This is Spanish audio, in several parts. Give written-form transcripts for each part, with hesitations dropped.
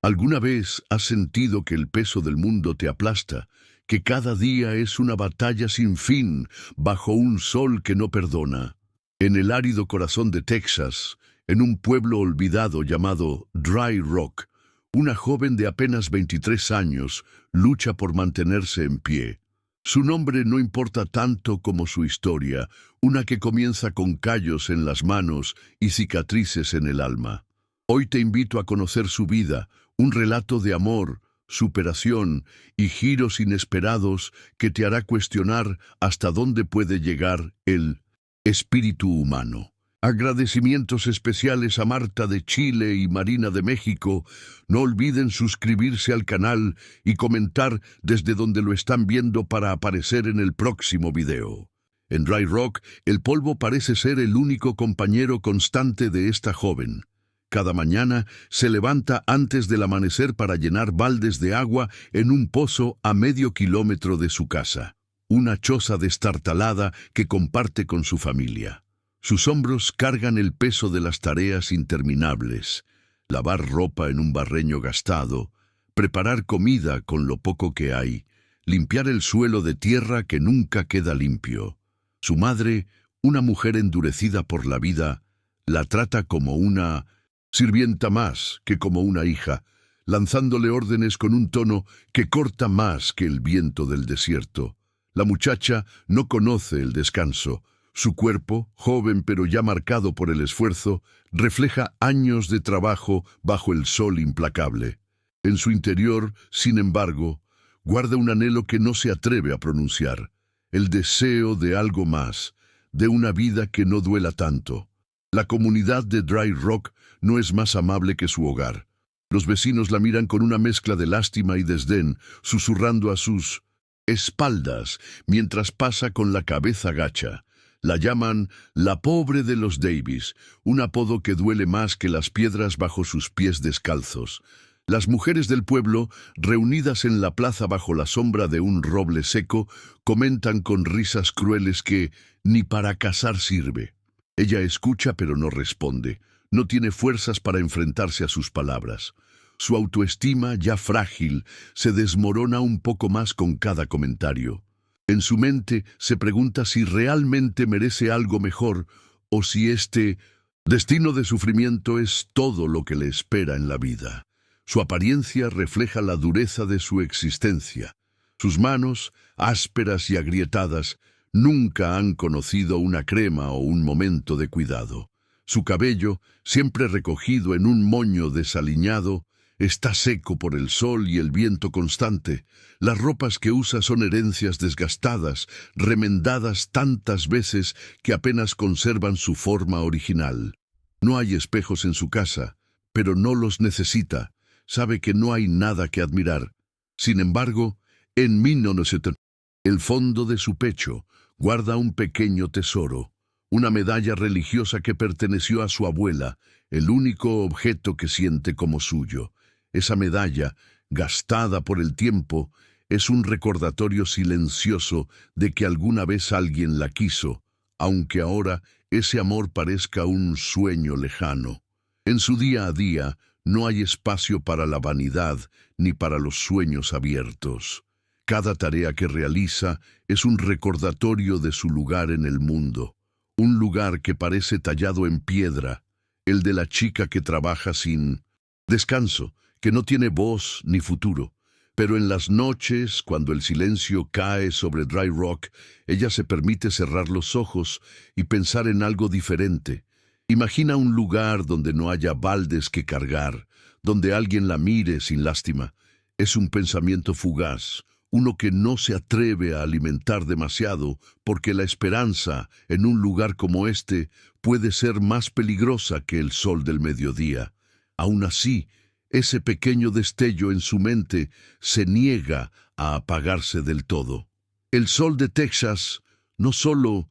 ¿Alguna vez has sentido que el peso del mundo te aplasta, que cada día es una batalla sin fin bajo un sol que no perdona? En el árido corazón de Texas, en un pueblo olvidado llamado Dry Rock, una joven de apenas 23 años lucha por mantenerse en pie. Su nombre no importa tanto como su historia, una que comienza con callos en las manos y cicatrices en el alma. Hoy te invito a conocer su vida, un relato de amor, superación y giros inesperados que te hará cuestionar hasta dónde puede llegar el espíritu humano. Agradecimientos especiales a Marta de Chile y Marina de México. No olviden suscribirse al canal y comentar desde donde lo están viendo para aparecer en el próximo video. En Dry Rock, el polvo parece ser el único compañero constante de esta joven. Cada mañana se levanta antes del amanecer para llenar baldes de agua en un pozo a medio kilómetro de su casa. Una choza destartalada que comparte con su familia. Sus hombros cargan el peso de las tareas interminables, lavar ropa en un barreño gastado, preparar comida con lo poco que hay, limpiar el suelo de tierra que nunca queda limpio. Su madre, una mujer endurecida por la vida, la trata como una sirvienta más que como una hija, lanzándole órdenes con un tono que corta más que el viento del desierto. La muchacha no conoce el descanso. Su cuerpo, joven pero ya marcado por el esfuerzo, refleja años de trabajo bajo el sol implacable. En su interior, sin embargo, guarda un anhelo que no se atreve a pronunciar, el deseo de algo más, de una vida que no duela tanto. La comunidad de Dry Rock no es más amable que su hogar. Los vecinos la miran con una mezcla de lástima y desdén, susurrando a sus espaldas mientras pasa con la cabeza gacha. La llaman la pobre de los Davis, un apodo que duele más que las piedras bajo sus pies descalzos. Las mujeres del pueblo, reunidas en la plaza bajo la sombra de un roble seco, comentan con risas crueles que ni para cazar sirve. Ella escucha pero no responde. No tiene fuerzas para enfrentarse a sus palabras. Su autoestima, ya frágil, se desmorona un poco más con cada comentario. En su mente se pregunta si realmente merece algo mejor o si este destino de sufrimiento es todo lo que le espera en la vida. Su apariencia refleja la dureza de su existencia. Sus manos, ásperas y agrietadas, nunca han conocido una crema o un momento de cuidado. Su cabello, siempre recogido en un moño desaliñado, está seco por el sol y el viento constante. Las ropas que usa son herencias desgastadas, remendadas tantas veces que apenas conservan su forma original. No hay espejos en su casa, pero no los necesita. Sabe que no hay nada que admirar. Sin embargo, en 1970, el fondo de su pecho guarda un pequeño tesoro, una medalla religiosa que perteneció a su abuela, el único objeto que siente como suyo. Esa medalla, gastada por el tiempo, es un recordatorio silencioso de que alguna vez alguien la quiso, aunque ahora ese amor parezca un sueño lejano. En su día a día no hay espacio para la vanidad ni para los sueños abiertos. Cada tarea que realiza es un recordatorio de su lugar en el mundo, un lugar que parece tallado en piedra, el de la chica que trabaja sin descanso, que no tiene voz ni futuro. Pero en las noches, cuando el silencio cae sobre Dry Rock, ella se permite cerrar los ojos y pensar en algo diferente. Imagina un lugar donde no haya baldes que cargar, donde alguien la mire sin lástima. Es un pensamiento fugaz, uno que no se atreve a alimentar demasiado, porque la esperanza en un lugar como este puede ser más peligrosa que el sol del mediodía. Aún así, ese pequeño destello en su mente se niega a apagarse del todo. El sol de Texas no solo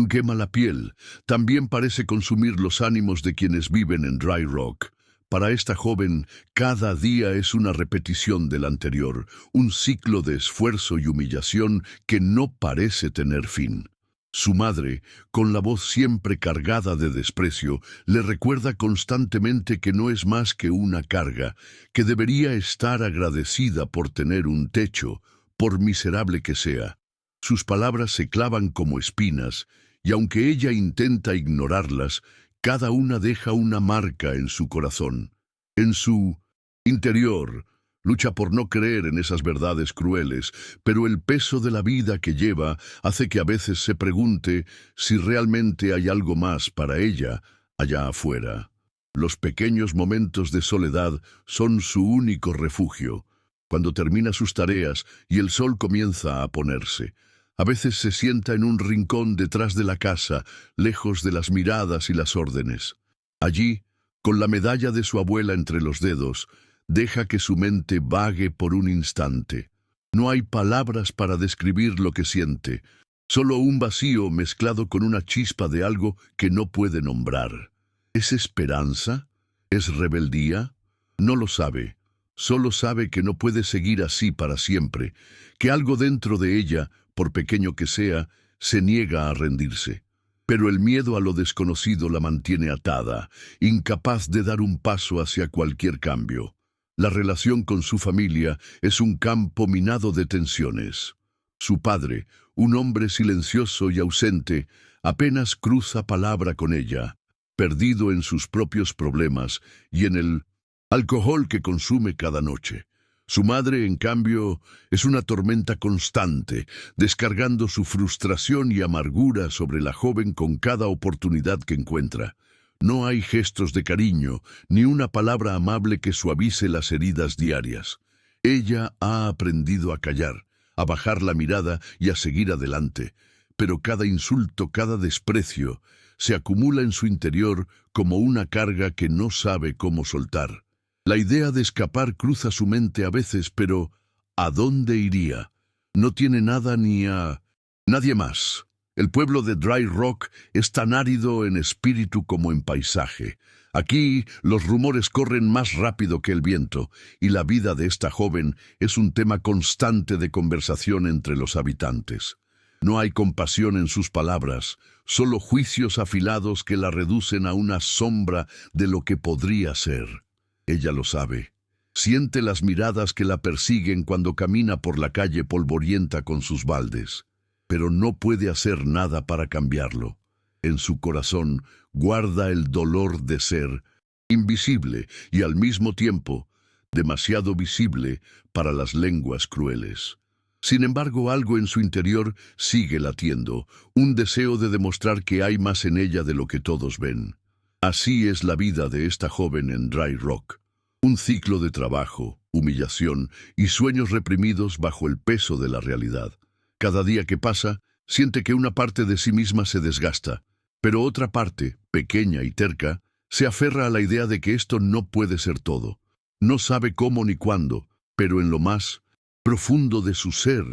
quema la piel, también parece consumir los ánimos de quienes viven en Dry Rock. Para esta joven, cada día es una repetición del anterior, un ciclo de esfuerzo y humillación que no parece tener fin. Su madre, con la voz siempre cargada de desprecio, le recuerda constantemente que no es más que una carga, que debería estar agradecida por tener un techo, por miserable que sea. Sus palabras se clavan como espinas, y aunque ella intenta ignorarlas, cada una deja una marca en su corazón. En su interior, lucha por no creer en esas verdades crueles, pero el peso de la vida que lleva hace que a veces se pregunte si realmente hay algo más para ella allá afuera. Los pequeños momentos de soledad son su único refugio, cuando termina sus tareas y el sol comienza a ponerse. A veces se sienta en un rincón detrás de la casa, lejos de las miradas y las órdenes. Allí, con la medalla de su abuela entre los dedos, deja que su mente vague por un instante. No hay palabras para describir lo que siente, solo un vacío mezclado con una chispa de algo que no puede nombrar. ¿Es esperanza? ¿Es rebeldía? No lo sabe. Solo sabe que no puede seguir así para siempre, que algo dentro de ella, por pequeño que sea, se niega a rendirse. Pero el miedo a lo desconocido la mantiene atada, incapaz de dar un paso hacia cualquier cambio. La relación con su familia es un campo minado de tensiones. Su padre, un hombre silencioso y ausente, apenas cruza palabra con ella, perdido en sus propios problemas y en el alcohol que consume cada noche. Su madre, en cambio, es una tormenta constante, descargando su frustración y amargura sobre la joven con cada oportunidad que encuentra. No hay gestos de cariño, ni una palabra amable que suavice las heridas diarias. Ella ha aprendido a callar, a bajar la mirada y a seguir adelante, pero cada insulto, cada desprecio, se acumula en su interior como una carga que no sabe cómo soltar. La idea de escapar cruza su mente a veces, pero ¿a dónde iría? No tiene nada ni a nadie más. El pueblo de Dry Rock es tan árido en espíritu como en paisaje. Aquí los rumores corren más rápido que el viento, y la vida de esta joven es un tema constante de conversación entre los habitantes. No hay compasión en sus palabras, solo juicios afilados que la reducen a una sombra de lo que podría ser. Ella lo sabe. Siente las miradas que la persiguen cuando camina por la calle polvorienta con sus baldes, pero no puede hacer nada para cambiarlo. En su corazón guarda el dolor de ser invisible y al mismo tiempo demasiado visible para las lenguas crueles. Sin embargo, algo en su interior sigue latiendo, un deseo de demostrar que hay más en ella de lo que todos ven. Así es la vida de esta joven en Dry Rock. Un ciclo de trabajo, humillación y sueños reprimidos bajo el peso de la realidad. Cada día que pasa, siente que una parte de sí misma se desgasta, pero otra parte, pequeña y terca, se aferra a la idea de que esto no puede ser todo. No sabe cómo ni cuándo, pero en lo más profundo de su ser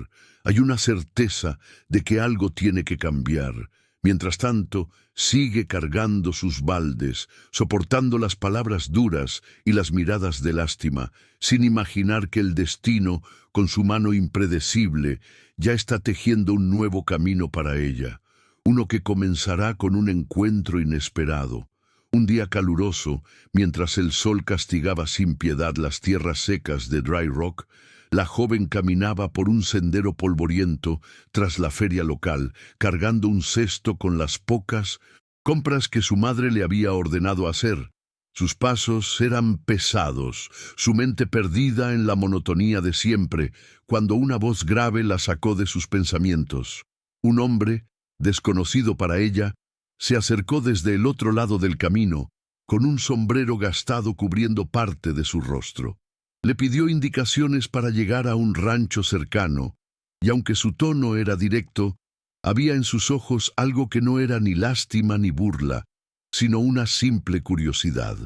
hay una certeza de que algo tiene que cambiar. Mientras tanto, sigue cargando sus baldes, soportando las palabras duras y las miradas de lástima, sin imaginar que el destino, con su mano impredecible, ya está tejiendo un nuevo camino para ella, uno que comenzará con un encuentro inesperado. Un día caluroso, mientras el sol castigaba sin piedad las tierras secas de Dry Rock, la joven caminaba por un sendero polvoriento tras la feria local, cargando un cesto con las pocas compras que su madre le había ordenado hacer. Sus pasos eran pesados, su mente perdida en la monotonía de siempre, cuando una voz grave la sacó de sus pensamientos. Un hombre, desconocido para ella, se acercó desde el otro lado del camino, con un sombrero gastado cubriendo parte de su rostro. Le pidió indicaciones para llegar a un rancho cercano, y aunque su tono era directo, había en sus ojos algo que no era ni lástima ni burla, sino una simple curiosidad.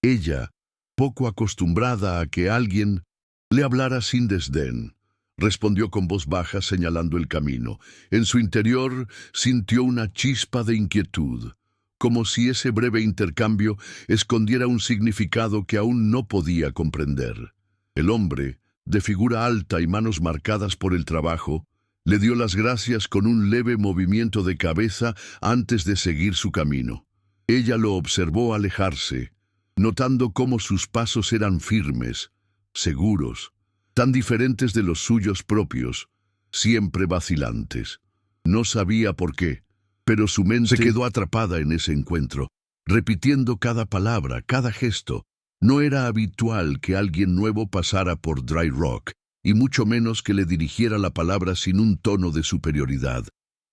Ella, poco acostumbrada a que alguien le hablara sin desdén, respondió con voz baja señalando el camino. En su interior sintió una chispa de inquietud, como si ese breve intercambio escondiera un significado que aún no podía comprender. El hombre, de figura alta y manos marcadas por el trabajo, Le dio las gracias con un leve movimiento de cabeza antes de seguir su camino. Ella lo observó alejarse, notando cómo sus pasos eran firmes, seguros, tan diferentes de los suyos propios, siempre vacilantes. No sabía por qué, pero su mente se quedó atrapada en ese encuentro, repitiendo cada palabra, cada gesto. No era habitual que alguien nuevo pasara por Dry Rock, y mucho menos que le dirigiera la palabra sin un tono de superioridad.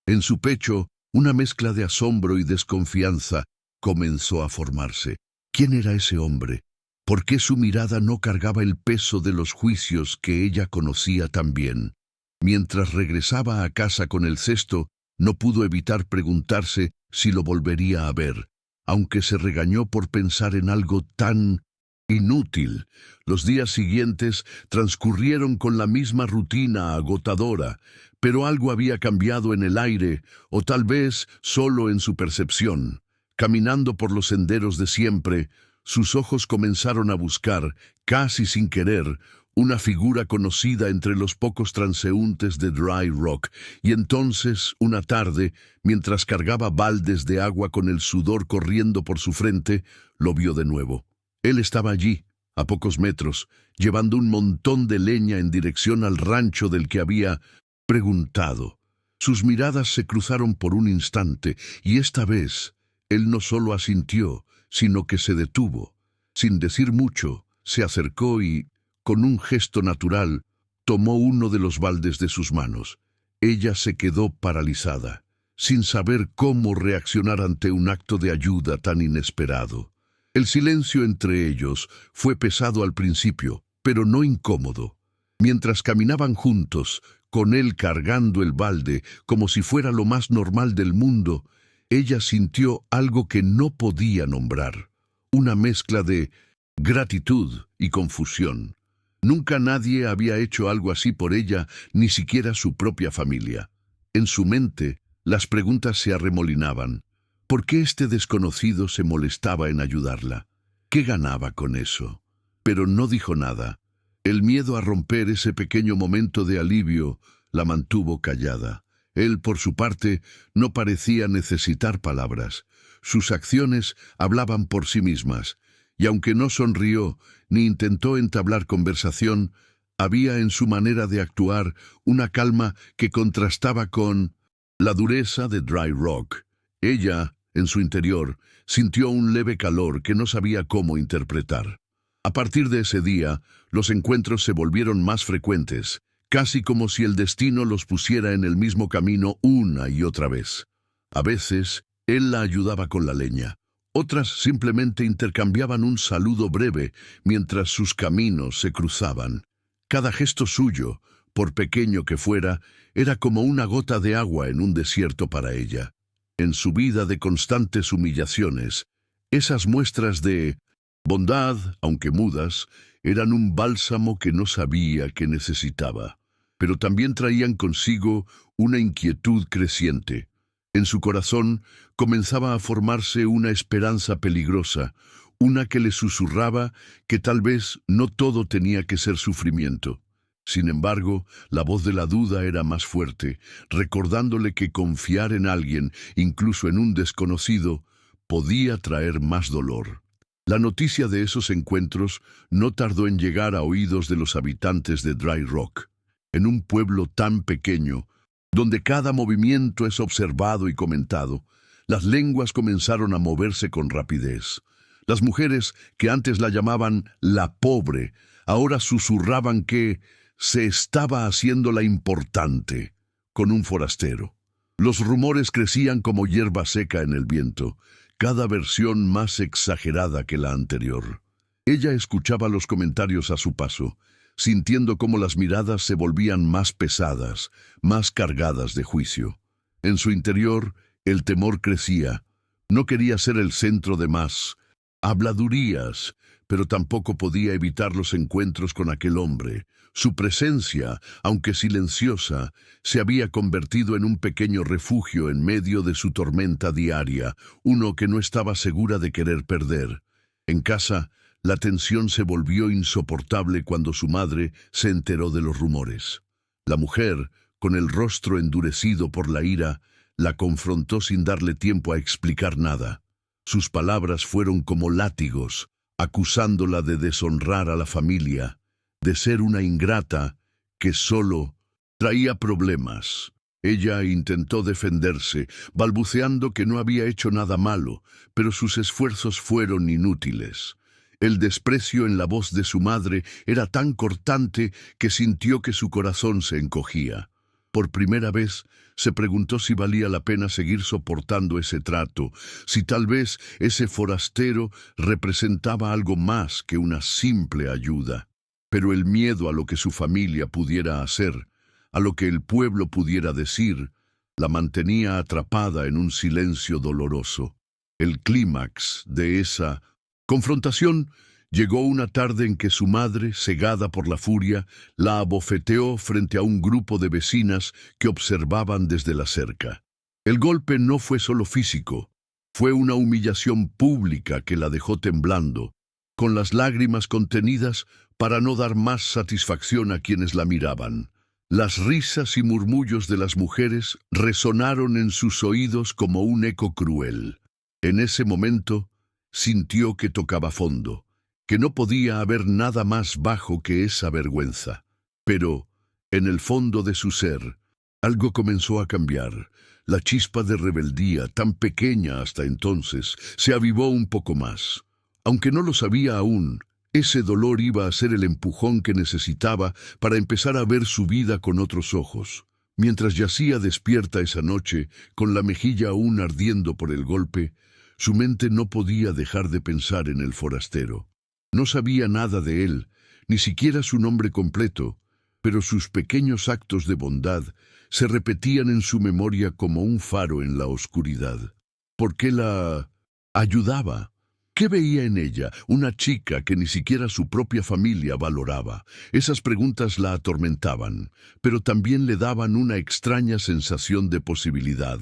En su pecho, una mezcla de asombro y desconfianza comenzó a formarse. ¿Quién era ese hombre? ¿Por qué su mirada no cargaba el peso de los juicios que ella conocía tan bien? Mientras regresaba a casa con el cesto, no pudo evitar preguntarse si lo volvería a ver, aunque se regañó por pensar en algo tan inútil. Los días siguientes transcurrieron con la misma rutina agotadora, pero algo había cambiado en el aire, o tal vez solo en su percepción. Caminando por los senderos de siempre, sus ojos comenzaron a buscar, casi sin querer, una figura conocida entre los pocos transeúntes de Dry Rock, y entonces, una tarde, mientras cargaba baldes de agua con el sudor corriendo por su frente, lo vio de nuevo. Él estaba allí, a pocos metros, llevando un montón de leña en dirección al rancho del que había preguntado. Sus miradas se cruzaron por un instante, y esta vez, él no solo asintió, sino que se detuvo. Sin decir mucho, se acercó y, con un gesto natural, tomó uno de los baldes de sus manos. Ella se quedó paralizada, sin saber cómo reaccionar ante un acto de ayuda tan inesperado. El silencio entre ellos fue pesado al principio, pero no incómodo. Mientras caminaban juntos, con él cargando el balde como si fuera lo más normal del mundo, ella sintió algo que no podía nombrar, una mezcla de gratitud y confusión. Nunca nadie había hecho algo así por ella, ni siquiera su propia familia. En su mente, las preguntas se arremolinaban. ¿Por qué este desconocido se molestaba en ayudarla? ¿Qué ganaba con eso? Pero no dijo nada. El miedo a romper ese pequeño momento de alivio la mantuvo callada. Él, por su parte, no parecía necesitar palabras. Sus acciones hablaban por sí mismas, y aunque no sonrió ni intentó entablar conversación, había en su manera de actuar una calma que contrastaba con la dureza de Dry Rock. Ella, en su interior, sintió un leve calor que no sabía cómo interpretar. A partir de ese día, los encuentros se volvieron más frecuentes, casi como si el destino los pusiera en el mismo camino una y otra vez. A veces, él la ayudaba con la leña. Otras simplemente intercambiaban un saludo breve mientras sus caminos se cruzaban. Cada gesto suyo, por pequeño que fuera, era como una gota de agua en un desierto para ella. En su vida de constantes humillaciones, esas muestras de bondad, aunque mudas, eran un bálsamo que no sabía que necesitaba, pero también traían consigo una inquietud creciente. En su corazón comenzaba a formarse una esperanza peligrosa, una que le susurraba que tal vez no todo tenía que ser sufrimiento. Sin embargo, la voz de la duda era más fuerte, recordándole que confiar en alguien, incluso en un desconocido, podía traer más dolor. La noticia de esos encuentros no tardó en llegar a oídos de los habitantes de Dry Rock. En un pueblo tan pequeño, donde cada movimiento es observado y comentado, las lenguas comenzaron a moverse con rapidez. Las mujeres, que antes la llamaban la pobre, ahora susurraban que se estaba haciendo la importante con un forastero. Los rumores crecían como hierba seca en el viento, cada versión más exagerada que la anterior. Ella escuchaba los comentarios a su paso, sintiendo cómo las miradas se volvían más pesadas, más cargadas de juicio. En su interior, el temor crecía. No quería ser el centro de más habladurías, pero tampoco podía evitar los encuentros con aquel hombre. Su presencia, aunque silenciosa, se había convertido en un pequeño refugio en medio de su tormenta diaria, uno que no estaba segura de querer perder. En casa, la tensión se volvió insoportable cuando su madre se enteró de los rumores. La mujer, con el rostro endurecido por la ira, la confrontó sin darle tiempo a explicar nada. Sus palabras fueron como látigos, acusándola de deshonrar a la familia, de ser una ingrata que solo traía problemas. Ella intentó defenderse, balbuceando que no había hecho nada malo, pero sus esfuerzos fueron inútiles. El desprecio en la voz de su madre era tan cortante que sintió que su corazón se encogía. Por primera vez se preguntó si valía la pena seguir soportando ese trato, si tal vez ese forastero representaba algo más que una simple ayuda. Pero el miedo a lo que su familia pudiera hacer, a lo que el pueblo pudiera decir, la mantenía atrapada en un silencio doloroso. El clímax de esa confrontación llegó una tarde en que su madre, cegada por la furia, la abofeteó frente a un grupo de vecinas que observaban desde la cerca. El golpe no fue solo físico, fue una humillación pública que la dejó temblando, con las lágrimas contenidas para no dar más satisfacción a quienes la miraban. Las risas y murmullos de las mujeres resonaron en sus oídos como un eco cruel. En ese momento, sintió que tocaba fondo, que no podía haber nada más bajo que esa vergüenza. Pero, en el fondo de su ser, algo comenzó a cambiar. La chispa de rebeldía, tan pequeña hasta entonces, se avivó un poco más. Aunque no lo sabía aún, ese dolor iba a ser el empujón que necesitaba para empezar a ver su vida con otros ojos. Mientras yacía despierta esa noche, con la mejilla aún ardiendo por el golpe, su mente no podía dejar de pensar en el forastero. No sabía nada de él, ni siquiera su nombre completo, pero sus pequeños actos de bondad se repetían en su memoria como un faro en la oscuridad. ¿Por qué la ayudaba? ¿Qué veía en ella, una chica que ni siquiera su propia familia valoraba? Esas preguntas la atormentaban, pero también le daban una extraña sensación de posibilidad.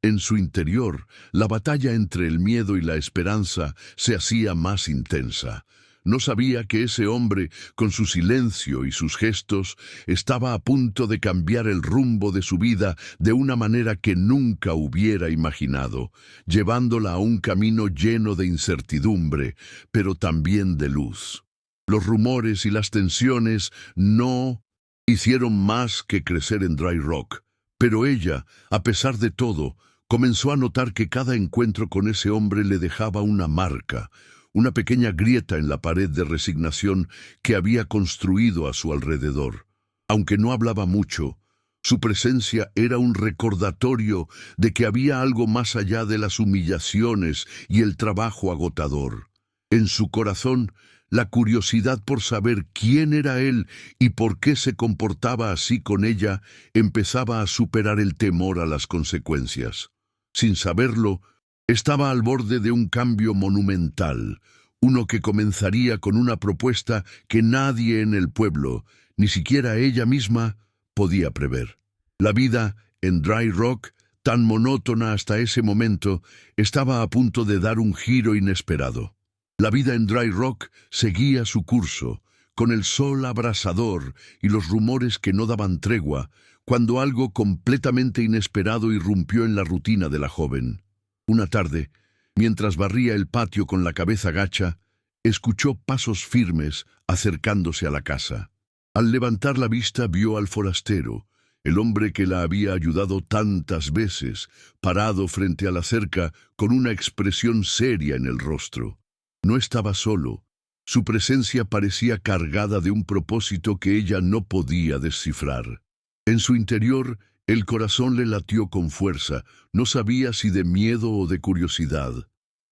En su interior, la batalla entre el miedo y la esperanza se hacía más intensa. No sabía que ese hombre, con su silencio y sus gestos, estaba a punto de cambiar el rumbo de su vida de una manera que nunca hubiera imaginado, llevándola a un camino lleno de incertidumbre, pero también de luz. Los rumores y las tensiones no hicieron más que crecer en Dry Rock, pero ella, a pesar de todo, comenzó a notar que cada encuentro con ese hombre le dejaba una marca, una pequeña grieta en la pared de resignación que había construido a su alrededor. Aunque no hablaba mucho, su presencia era un recordatorio de que había algo más allá de las humillaciones y el trabajo agotador. En su corazón, la curiosidad por saber quién era él y por qué se comportaba así con ella empezaba a superar el temor a las consecuencias. Sin saberlo, estaba al borde de un cambio monumental, uno que comenzaría con una propuesta que nadie en el pueblo, ni siquiera ella misma, podía prever. La vida en Dry Rock, tan monótona hasta ese momento, estaba a punto de dar un giro inesperado. La vida en Dry Rock seguía su curso, con el sol abrasador y los rumores que no daban tregua, cuando algo completamente inesperado irrumpió en la rutina de la joven. Una tarde, mientras barría el patio con la cabeza gacha, escuchó pasos firmes acercándose a la casa. Al levantar la vista vio al forastero, el hombre que la había ayudado tantas veces, parado frente a la cerca con una expresión seria en el rostro. No estaba solo. Su presencia parecía cargada de un propósito que ella no podía descifrar. En su interior, el corazón le latió con fuerza, no sabía si de miedo o de curiosidad.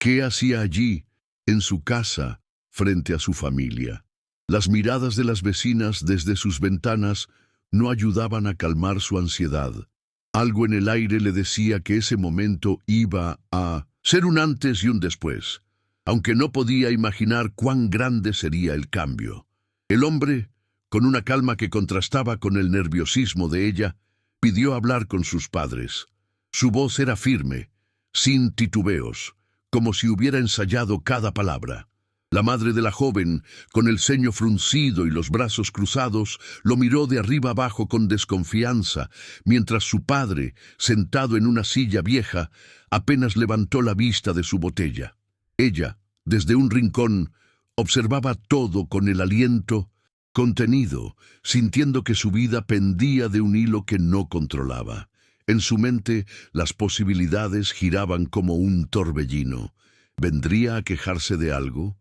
¿Qué hacía allí, en su casa, frente a su familia? Las miradas de las vecinas desde sus ventanas no ayudaban a calmar su ansiedad. Algo en el aire le decía que ese momento iba a ser un antes y un después, aunque no podía imaginar cuán grande sería el cambio. El hombre, con una calma que contrastaba con el nerviosismo de ella, pidió hablar con sus padres. Su voz era firme, sin titubeos, como si hubiera ensayado cada palabra. La madre de la joven, con el ceño fruncido y los brazos cruzados, lo miró de arriba abajo con desconfianza, mientras su padre, sentado en una silla vieja, apenas levantó la vista de su botella. Ella, desde un rincón, observaba todo con el aliento contenido, sintiendo que su vida pendía de un hilo que no controlaba. En su mente, las posibilidades giraban como un torbellino. ¿Vendría a quejarse de algo?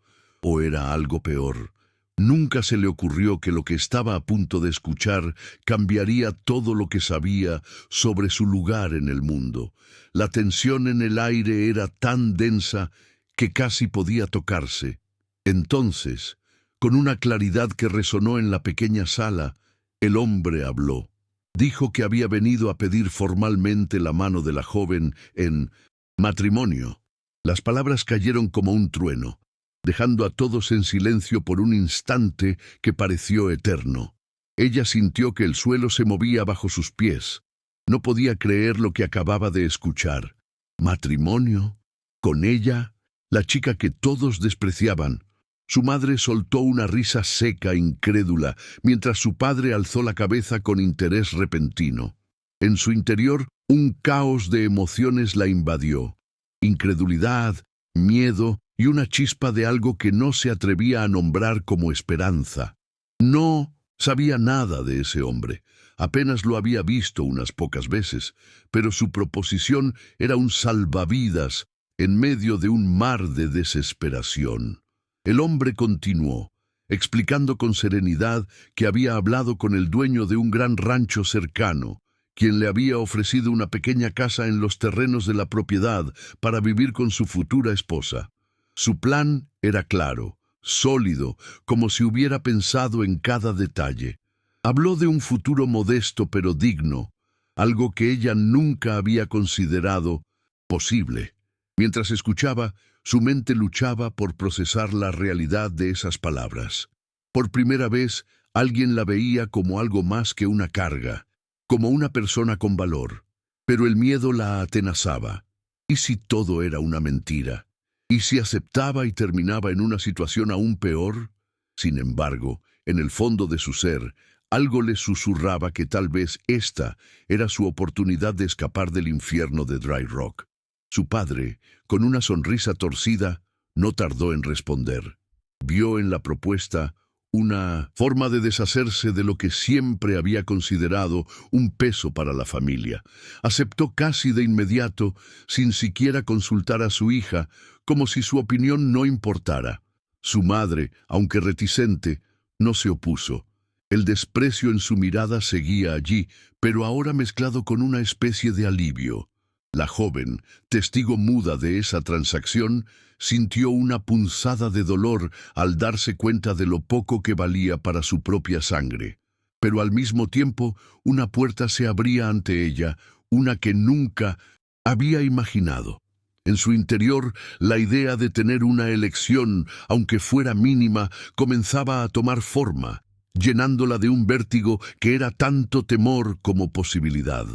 ¿O era algo peor? Nunca se le ocurrió que lo que estaba a punto de escuchar cambiaría todo lo que sabía sobre su lugar en el mundo. La tensión en el aire era tan densa que casi podía tocarse. Entonces, con una claridad que resonó en la pequeña sala, el hombre habló. Dijo que había venido a pedir formalmente la mano de la joven en matrimonio. Las palabras cayeron como un trueno, dejando a todos en silencio por un instante que pareció eterno. Ella sintió que el suelo se movía bajo sus pies. No podía creer lo que acababa de escuchar. ¿Matrimonio? ¿Con ella? La chica que todos despreciaban. Su madre soltó una risa seca, incrédula, mientras su padre alzó la cabeza con interés repentino. En su interior, un caos de emociones la invadió. Incredulidad, miedo y una chispa de algo que no se atrevía a nombrar como esperanza. No sabía nada de ese hombre. Apenas lo había visto unas pocas veces, pero su proposición era un salvavidas en medio de un mar de desesperación. El hombre continuó, explicando con serenidad que había hablado con el dueño de un gran rancho cercano, quien le había ofrecido una pequeña casa en los terrenos de la propiedad para vivir con su futura esposa. Su plan era claro, sólido, como si hubiera pensado en cada detalle. Habló de un futuro modesto pero digno, algo que ella nunca había considerado posible. Mientras escuchaba, su mente luchaba por procesar la realidad de esas palabras. Por primera vez, alguien la veía como algo más que una carga, como una persona con valor. Pero el miedo la atenazaba. ¿Y si todo era una mentira? ¿Y si aceptaba y terminaba en una situación aún peor? Sin embargo, en el fondo de su ser, algo le susurraba que tal vez esta era su oportunidad de escapar del infierno de Dry Rock. Su padre, con una sonrisa torcida, no tardó en responder. Vio en la propuesta una forma de deshacerse de lo que siempre había considerado un peso para la familia. Aceptó casi de inmediato, sin siquiera consultar a su hija, como si su opinión no importara. Su madre, aunque reticente, no se opuso. El desprecio en su mirada seguía allí, pero ahora mezclado con una especie de alivio. La joven, testigo muda de esa transacción, sintió una punzada de dolor al darse cuenta de lo poco que valía para su propia sangre. Pero al mismo tiempo, una puerta se abría ante ella, una que nunca había imaginado. En su interior, la idea de tener una elección, aunque fuera mínima, comenzaba a tomar forma, llenándola de un vértigo que era tanto temor como posibilidad.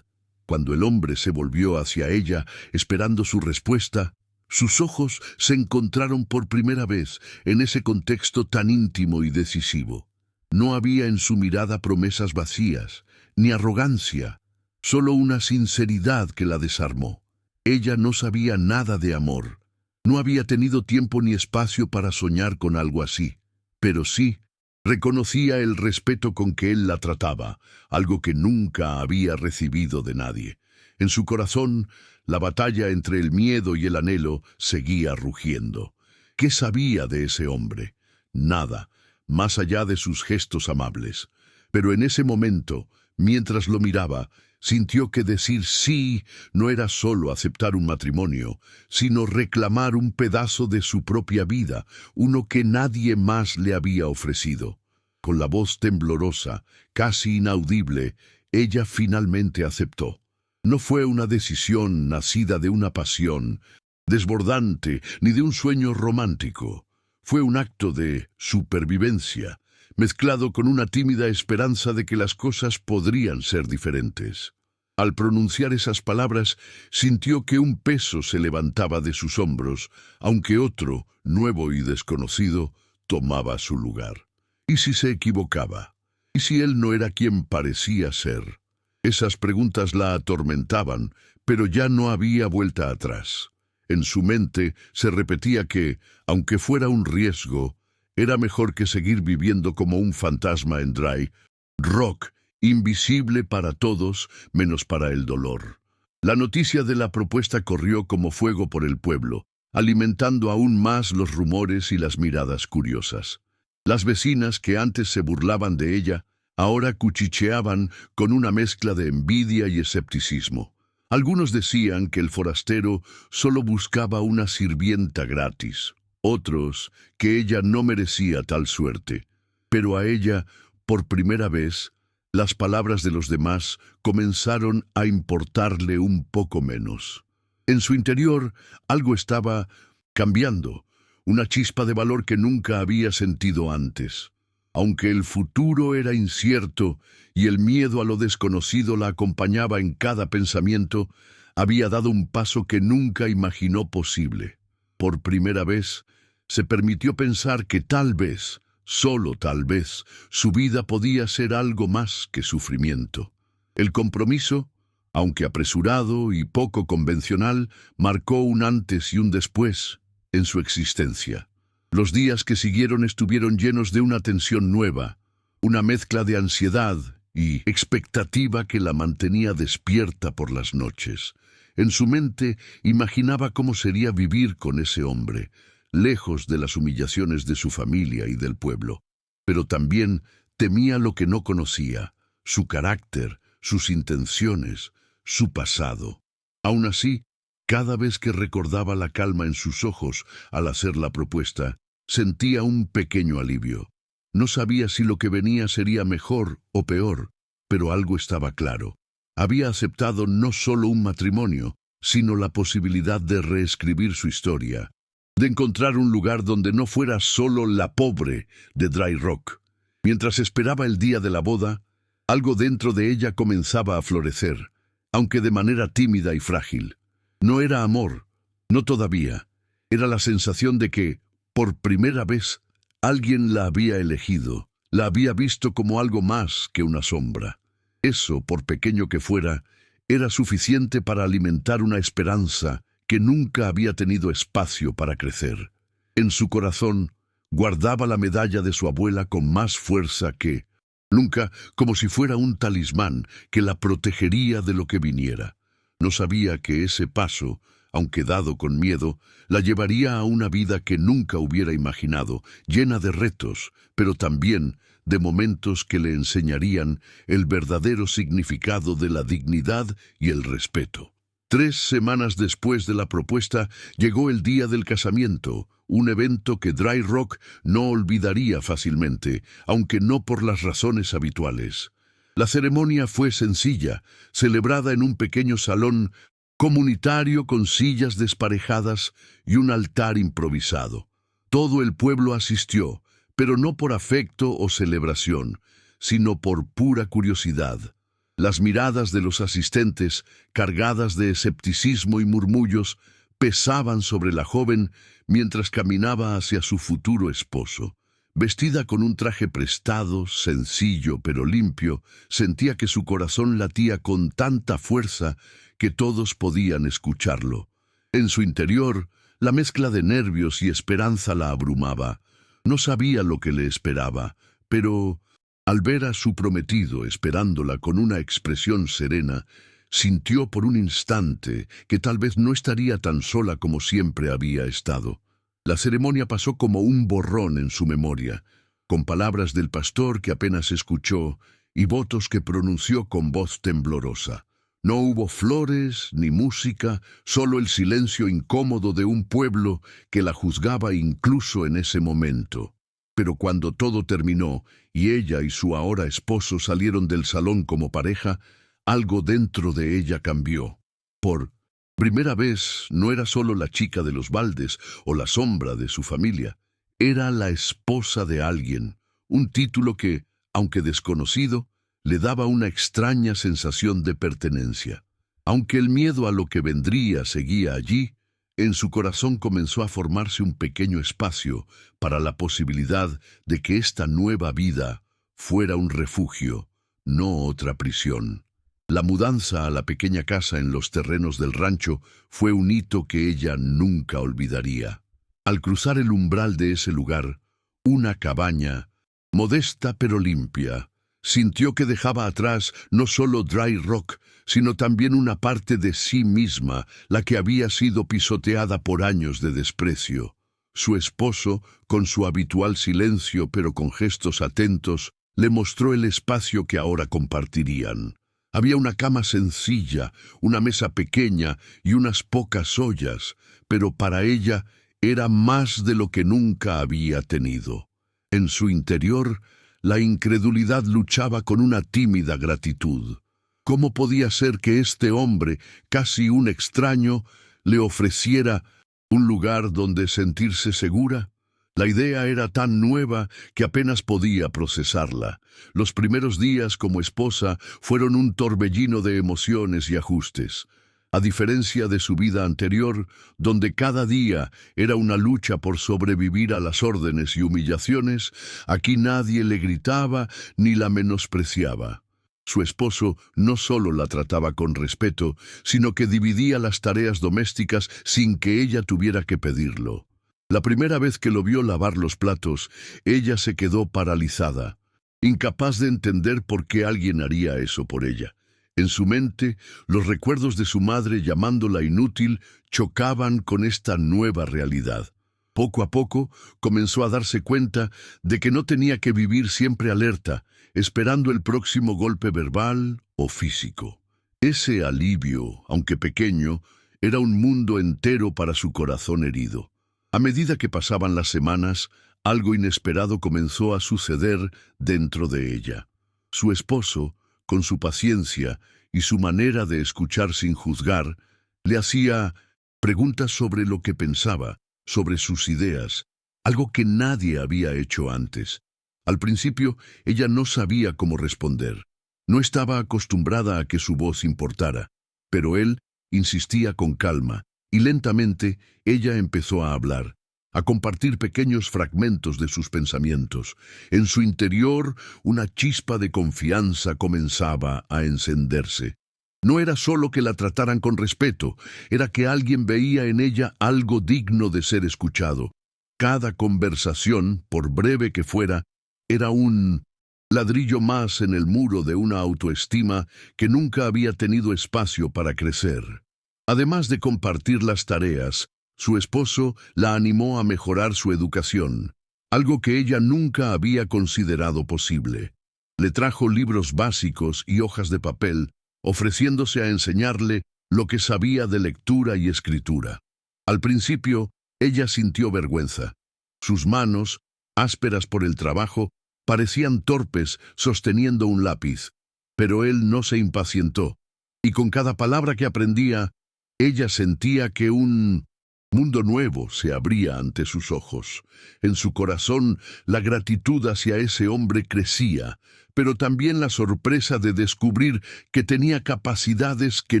Cuando el hombre se volvió hacia ella, esperando su respuesta, sus ojos se encontraron por primera vez en ese contexto tan íntimo y decisivo. No había en su mirada promesas vacías, ni arrogancia, solo una sinceridad que la desarmó. Ella no sabía nada de amor. No había tenido tiempo ni espacio para soñar con algo así. Pero sí, reconocía el respeto con que él la trataba, algo que nunca había recibido de nadie. En su corazón, la batalla entre el miedo y el anhelo seguía rugiendo. ¿Qué sabía de ese hombre? Nada, más allá de sus gestos amables. Pero en ese momento, mientras lo miraba, sintió que decir sí no era solo aceptar un matrimonio, sino reclamar un pedazo de su propia vida, uno que nadie más le había ofrecido. Con la voz temblorosa, casi inaudible, ella finalmente aceptó. No fue una decisión nacida de una pasión desbordante ni de un sueño romántico. Fue un acto de supervivencia, mezclado con una tímida esperanza de que las cosas podrían ser diferentes. Al pronunciar esas palabras, sintió que un peso se levantaba de sus hombros, aunque otro, nuevo y desconocido, tomaba su lugar. ¿Y si se equivocaba? ¿Y si él no era quien parecía ser? Esas preguntas la atormentaban, pero ya no había vuelta atrás. En su mente se repetía que, aunque fuera un riesgo, era mejor que seguir viviendo como un fantasma en Dry Rock, invisible para todos menos para el dolor. La noticia de la propuesta corrió como fuego por el pueblo, alimentando aún más los rumores y las miradas curiosas. Las vecinas que antes se burlaban de ella, ahora cuchicheaban con una mezcla de envidia y escepticismo. Algunos decían que el forastero solo buscaba una sirvienta gratis, otros que ella no merecía tal suerte. Pero a ella, por primera vez, las palabras de los demás comenzaron a importarle un poco menos. En su interior, algo estaba cambiando, una chispa de valor que nunca había sentido antes. Aunque el futuro era incierto y el miedo a lo desconocido la acompañaba en cada pensamiento, había dado un paso que nunca imaginó posible. Por primera vez, se permitió pensar que tal vez, solo tal vez, su vida podía ser algo más que sufrimiento. El compromiso, aunque apresurado y poco convencional, marcó un antes y un después en su existencia. Los días que siguieron estuvieron llenos de una tensión nueva, una mezcla de ansiedad y expectativa que la mantenía despierta por las noches. En su mente imaginaba cómo sería vivir con ese hombre, lejos de las humillaciones de su familia y del pueblo. Pero también temía lo que no conocía, su carácter, sus intenciones, su pasado. Aún así, cada vez que recordaba la calma en sus ojos al hacer la propuesta, sentía un pequeño alivio. No sabía si lo que venía sería mejor o peor, pero algo estaba claro. Había aceptado no solo un matrimonio, sino la posibilidad de reescribir su historia, de encontrar un lugar donde no fuera solo la pobre de Dry Rock. Mientras esperaba el día de la boda, algo dentro de ella comenzaba a florecer, aunque de manera tímida y frágil. No era amor, no todavía. Era la sensación de que, por primera vez, alguien la había elegido, la había visto como algo más que una sombra. Eso, por pequeño que fuera, era suficiente para alimentar una esperanza que nunca había tenido espacio para crecer. En su corazón, guardaba la medalla de su abuela con más fuerza que nunca, como si fuera un talismán que la protegería de lo que viniera. No sabía que ese paso, aunque dado con miedo, la llevaría a una vida que nunca hubiera imaginado, llena de retos, pero también de momentos que le enseñarían el verdadero significado de la dignidad y el respeto. 3 semanas después de la propuesta, llegó el día del casamiento, un evento que Dry Rock no olvidaría fácilmente, aunque no por las razones habituales. La ceremonia fue sencilla, celebrada en un pequeño salón comunitario con sillas desparejadas y un altar improvisado. Todo el pueblo asistió, pero no por afecto o celebración, sino por pura curiosidad. Las miradas de los asistentes, cargadas de escepticismo y murmullos, pesaban sobre la joven mientras caminaba hacia su futuro esposo. Vestida con un traje prestado, sencillo pero limpio, sentía que su corazón latía con tanta fuerza que todos podían escucharlo. En su interior, la mezcla de nervios y esperanza la abrumaba. No sabía lo que le esperaba, pero al ver a su prometido esperándola con una expresión serena, sintió por un instante que tal vez no estaría tan sola como siempre había estado. La ceremonia pasó como un borrón en su memoria, con palabras del pastor que apenas escuchó y votos que pronunció con voz temblorosa. No hubo flores ni música, solo el silencio incómodo de un pueblo que la juzgaba incluso en ese momento. Pero cuando todo terminó y ella y su ahora esposo salieron del salón como pareja, algo dentro de ella cambió. Por primera vez no era solo la chica de los baldes o la sombra de su familia, era la esposa de alguien, un título que, aunque desconocido, le daba una extraña sensación de pertenencia. Aunque el miedo a lo que vendría seguía allí, en su corazón comenzó a formarse un pequeño espacio para la posibilidad de que esta nueva vida fuera un refugio, no otra prisión. La mudanza a la pequeña casa en los terrenos del rancho fue un hito que ella nunca olvidaría. Al cruzar el umbral de ese lugar, una cabaña, modesta pero limpia, sintió que dejaba atrás no solo Dry Rock, sino también una parte de sí misma, la que había sido pisoteada por años de desprecio. Su esposo, con su habitual silencio pero con gestos atentos, le mostró el espacio que ahora compartirían. Había una cama sencilla, una mesa pequeña y unas pocas ollas, pero para ella era más de lo que nunca había tenido. En su interior, la incredulidad luchaba con una tímida gratitud. ¿Cómo podía ser que este hombre, casi un extraño, le ofreciera un lugar donde sentirse segura? La idea era tan nueva que apenas podía procesarla. Los primeros días como esposa fueron un torbellino de emociones y ajustes. A diferencia de su vida anterior, donde cada día era una lucha por sobrevivir a las órdenes y humillaciones, aquí nadie le gritaba ni la menospreciaba. Su esposo no solo la trataba con respeto, sino que dividía las tareas domésticas sin que ella tuviera que pedirlo. La primera vez que lo vio lavar los platos, ella se quedó paralizada, incapaz de entender por qué alguien haría eso por ella. En su mente, los recuerdos de su madre llamándola inútil chocaban con esta nueva realidad. Poco a poco comenzó a darse cuenta de que no tenía que vivir siempre alerta, esperando el próximo golpe verbal o físico. Ese alivio, aunque pequeño, era un mundo entero para su corazón herido. A medida que pasaban las semanas, algo inesperado comenzó a suceder dentro de ella. Su esposo, con su paciencia y su manera de escuchar sin juzgar, le hacía preguntas sobre lo que pensaba, sobre sus ideas, algo que nadie había hecho antes. Al principio, ella no sabía cómo responder. No estaba acostumbrada a que su voz importara, pero él insistía con calma, y lentamente ella empezó a hablar, a compartir pequeños fragmentos de sus pensamientos. En su interior, una chispa de confianza comenzaba a encenderse. No era solo que la trataran con respeto, era que alguien veía en ella algo digno de ser escuchado. Cada conversación, por breve que fuera, era un ladrillo más en el muro de una autoestima que nunca había tenido espacio para crecer. Además de compartir las tareas, su esposo la animó a mejorar su educación, algo que ella nunca había considerado posible. Le trajo libros básicos y hojas de papel, ofreciéndose a enseñarle lo que sabía de lectura y escritura. Al principio, ella sintió vergüenza. Sus manos, ásperas por el trabajo, parecían torpes sosteniendo un lápiz, pero él no se impacientó, y con cada palabra que aprendía, ella sentía que un mundo nuevo se abría ante sus ojos. En su corazón, la gratitud hacia ese hombre crecía, pero también la sorpresa de descubrir que tenía capacidades que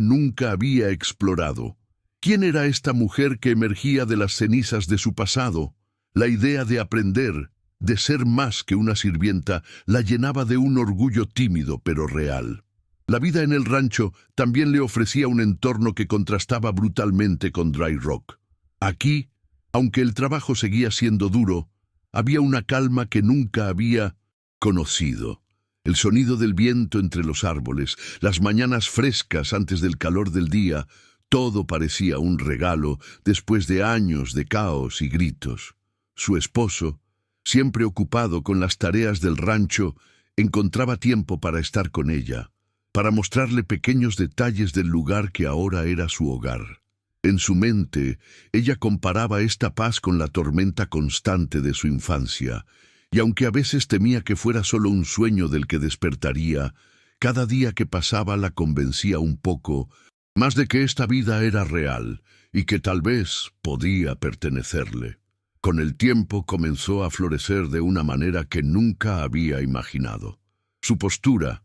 nunca había explorado. ¿Quién era esta mujer que emergía de las cenizas de su pasado? La idea de aprender, de ser más que una sirvienta, la llenaba de un orgullo tímido pero real. La vida en el rancho también le ofrecía un entorno que contrastaba brutalmente con Dry Rock. Aquí, aunque el trabajo seguía siendo duro, había una calma que nunca había conocido. El sonido del viento entre los árboles, las mañanas frescas antes del calor del día, todo parecía un regalo después de años de caos y gritos. Su esposo, siempre ocupado con las tareas del rancho, encontraba tiempo para estar con ella, para mostrarle pequeños detalles del lugar que ahora era su hogar. En su mente, ella comparaba esta paz con la tormenta constante de su infancia, y aunque a veces temía que fuera solo un sueño del que despertaría, cada día que pasaba la convencía un poco más de que esta vida era real y que tal vez podía pertenecerle. Con el tiempo comenzó a florecer de una manera que nunca había imaginado. Su postura,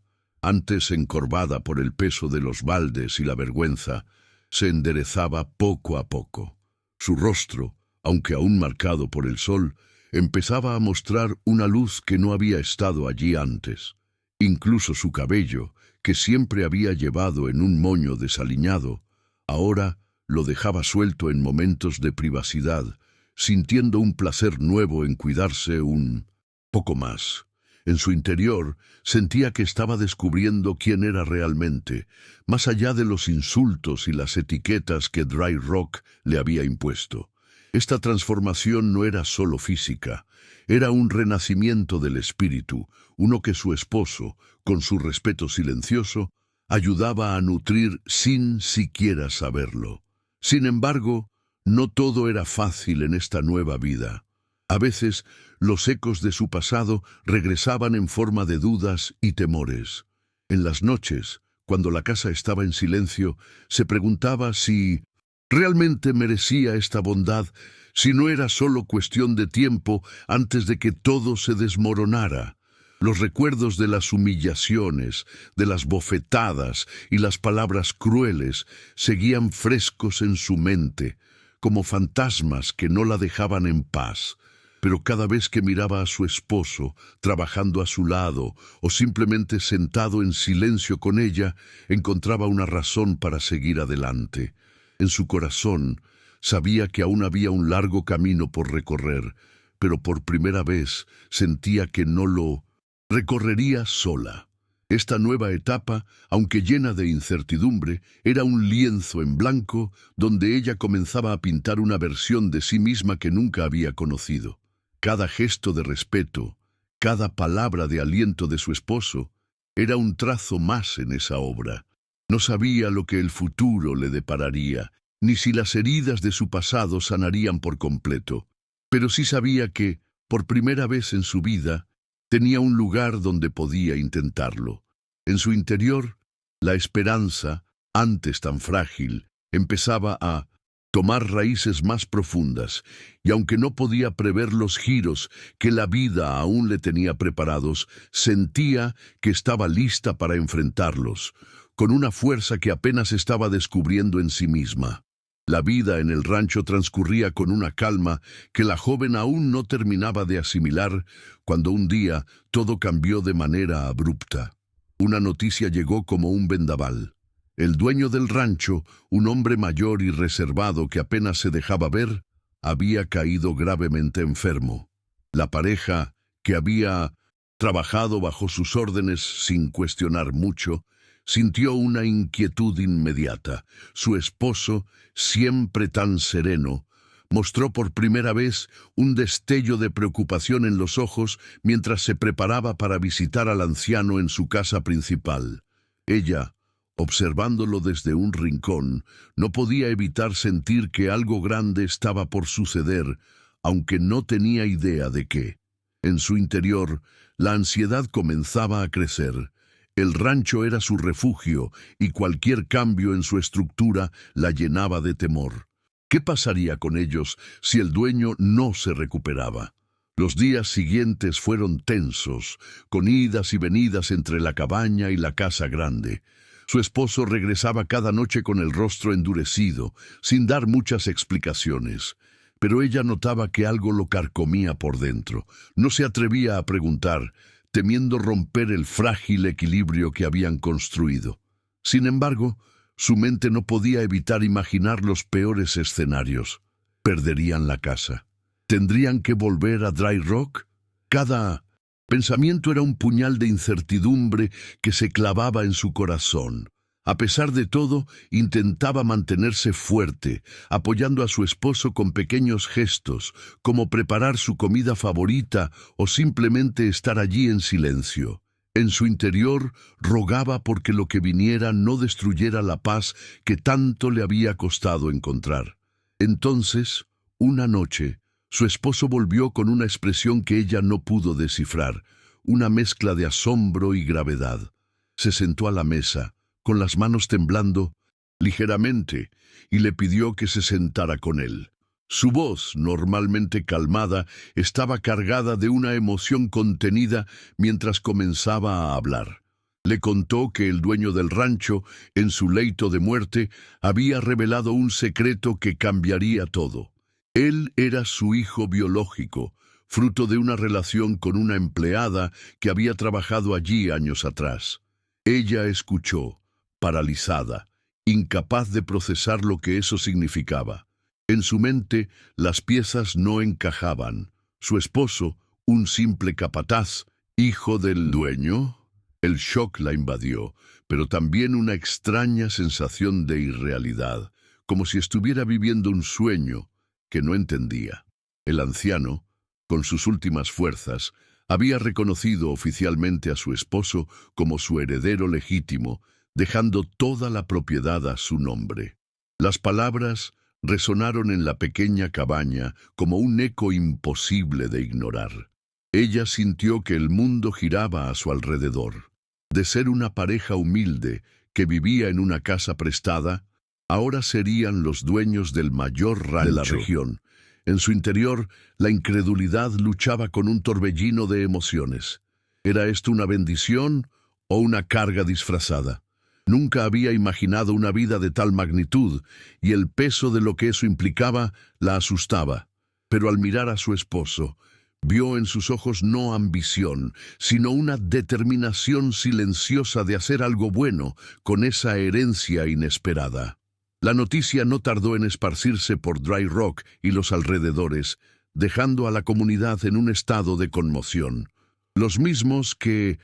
antes encorvada por el peso de los baldes y la vergüenza, se enderezaba poco a poco. Su rostro, aunque aún marcado por el sol, empezaba a mostrar una luz que no había estado allí antes. Incluso su cabello, que siempre había llevado en un moño desaliñado, ahora lo dejaba suelto en momentos de privacidad, sintiendo un placer nuevo en cuidarse un poco más. En su interior sentía que estaba descubriendo quién era realmente, más allá de los insultos y las etiquetas que Dry Rock le había impuesto. Esta transformación no era solo física, era un renacimiento del espíritu, uno que su esposo, con su respeto silencioso, ayudaba a nutrir sin siquiera saberlo. Sin embargo, no todo era fácil en esta nueva vida. A veces, los ecos de su pasado regresaban en forma de dudas y temores. En las noches, cuando la casa estaba en silencio, se preguntaba si realmente merecía esta bondad, si no era solo cuestión de tiempo antes de que todo se desmoronara. Los recuerdos de las humillaciones, de las bofetadas y las palabras crueles seguían frescos en su mente, como fantasmas que no la dejaban en paz. Pero cada vez que miraba a su esposo, trabajando a su lado o simplemente sentado en silencio con ella, encontraba una razón para seguir adelante. En su corazón, sabía que aún había un largo camino por recorrer, pero por primera vez sentía que no lo recorrería sola. Esta nueva etapa, aunque llena de incertidumbre, era un lienzo en blanco donde ella comenzaba a pintar una versión de sí misma que nunca había conocido. Cada gesto de respeto, cada palabra de aliento de su esposo, era un trazo más en esa obra. No sabía lo que el futuro le depararía, ni si las heridas de su pasado sanarían por completo, pero sí sabía que, por primera vez en su vida, tenía un lugar donde podía intentarlo. En su interior, la esperanza, antes tan frágil, empezaba a tomar raíces más profundas, y aunque no podía prever los giros que la vida aún le tenía preparados, sentía que estaba lista para enfrentarlos, con una fuerza que apenas estaba descubriendo en sí misma. La vida en el rancho transcurría con una calma que la joven aún no terminaba de asimilar, cuando un día todo cambió de manera abrupta. Una noticia llegó como un vendaval. El dueño del rancho, un hombre mayor y reservado que apenas se dejaba ver, había caído gravemente enfermo. La pareja, que había trabajado bajo sus órdenes sin cuestionar mucho, sintió una inquietud inmediata. Su esposo, siempre tan sereno, mostró por primera vez un destello de preocupación en los ojos mientras se preparaba para visitar al anciano en su casa principal. Ella, observándolo desde un rincón, no podía evitar sentir que algo grande estaba por suceder, aunque no tenía idea de qué. En su interior, la ansiedad comenzaba a crecer. El rancho era su refugio y cualquier cambio en su estructura la llenaba de temor. ¿Qué pasaría con ellos si el dueño no se recuperaba? Los días siguientes fueron tensos, con idas y venidas entre la cabaña y la casa grande. Su esposo regresaba cada noche con el rostro endurecido, sin dar muchas explicaciones. Pero ella notaba que algo lo carcomía por dentro. No se atrevía a preguntar, temiendo romper el frágil equilibrio que habían construido. Sin embargo, su mente no podía evitar imaginar los peores escenarios. Perderían la casa. ¿Tendrían que volver a Dry Rock? Cada pensamiento era un puñal de incertidumbre que se clavaba en su corazón. A pesar de todo, intentaba mantenerse fuerte, apoyando a su esposo con pequeños gestos, como preparar su comida favorita o simplemente estar allí en silencio. En su interior, rogaba porque lo que viniera no destruyera la paz que tanto le había costado encontrar. Entonces, una noche, su esposo volvió con una expresión que ella no pudo descifrar, una mezcla de asombro y gravedad. Se sentó a la mesa, con las manos temblando ligeramente, y le pidió que se sentara con él. Su voz, normalmente calmada, estaba cargada de una emoción contenida mientras comenzaba a hablar. Le contó que el dueño del rancho, en su leito de muerte, había revelado un secreto que cambiaría todo. Él era su hijo biológico, fruto de una relación con una empleada que había trabajado allí años atrás. Ella escuchó, paralizada, incapaz de procesar lo que eso significaba. En su mente, las piezas no encajaban. Su esposo, un simple capataz, hijo del dueño. El shock la invadió, pero también una extraña sensación de irrealidad, como si estuviera viviendo un sueño que no entendía. El anciano, con sus últimas fuerzas, había reconocido oficialmente a su esposo como su heredero legítimo, dejando toda la propiedad a su nombre. Las palabras resonaron en la pequeña cabaña como un eco imposible de ignorar. Ella sintió que el mundo giraba a su alrededor. De ser una pareja humilde que vivía en una casa prestada, ahora serían los dueños del mayor rancho de la región. En su interior, la incredulidad luchaba con un torbellino de emociones. ¿Era esto una bendición o una carga disfrazada? Nunca había imaginado una vida de tal magnitud, y el peso de lo que eso implicaba la asustaba. Pero al mirar a su esposo, vio en sus ojos no ambición, sino una determinación silenciosa de hacer algo bueno con esa herencia inesperada. La noticia no tardó en esparcirse por Dry Rock y los alrededores, dejando a la comunidad en un estado de conmoción. Los mismos que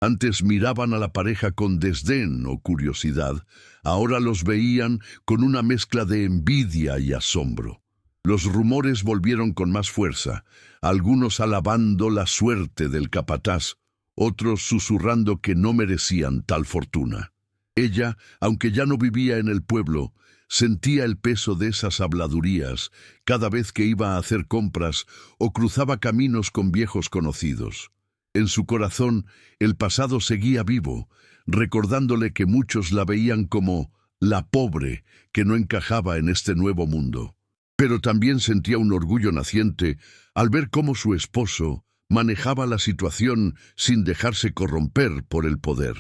antes miraban a la pareja con desdén o curiosidad, ahora los veían con una mezcla de envidia y asombro. Los rumores volvieron con más fuerza, algunos alabando la suerte del capataz, otros susurrando que no merecían tal fortuna. Ella, aunque ya no vivía en el pueblo, sentía el peso de esas habladurías cada vez que iba a hacer compras o cruzaba caminos con viejos conocidos. En su corazón, el pasado seguía vivo, recordándole que muchos la veían como la pobre que no encajaba en este nuevo mundo. Pero también sentía un orgullo naciente al ver cómo su esposo manejaba la situación sin dejarse corromper por el poder.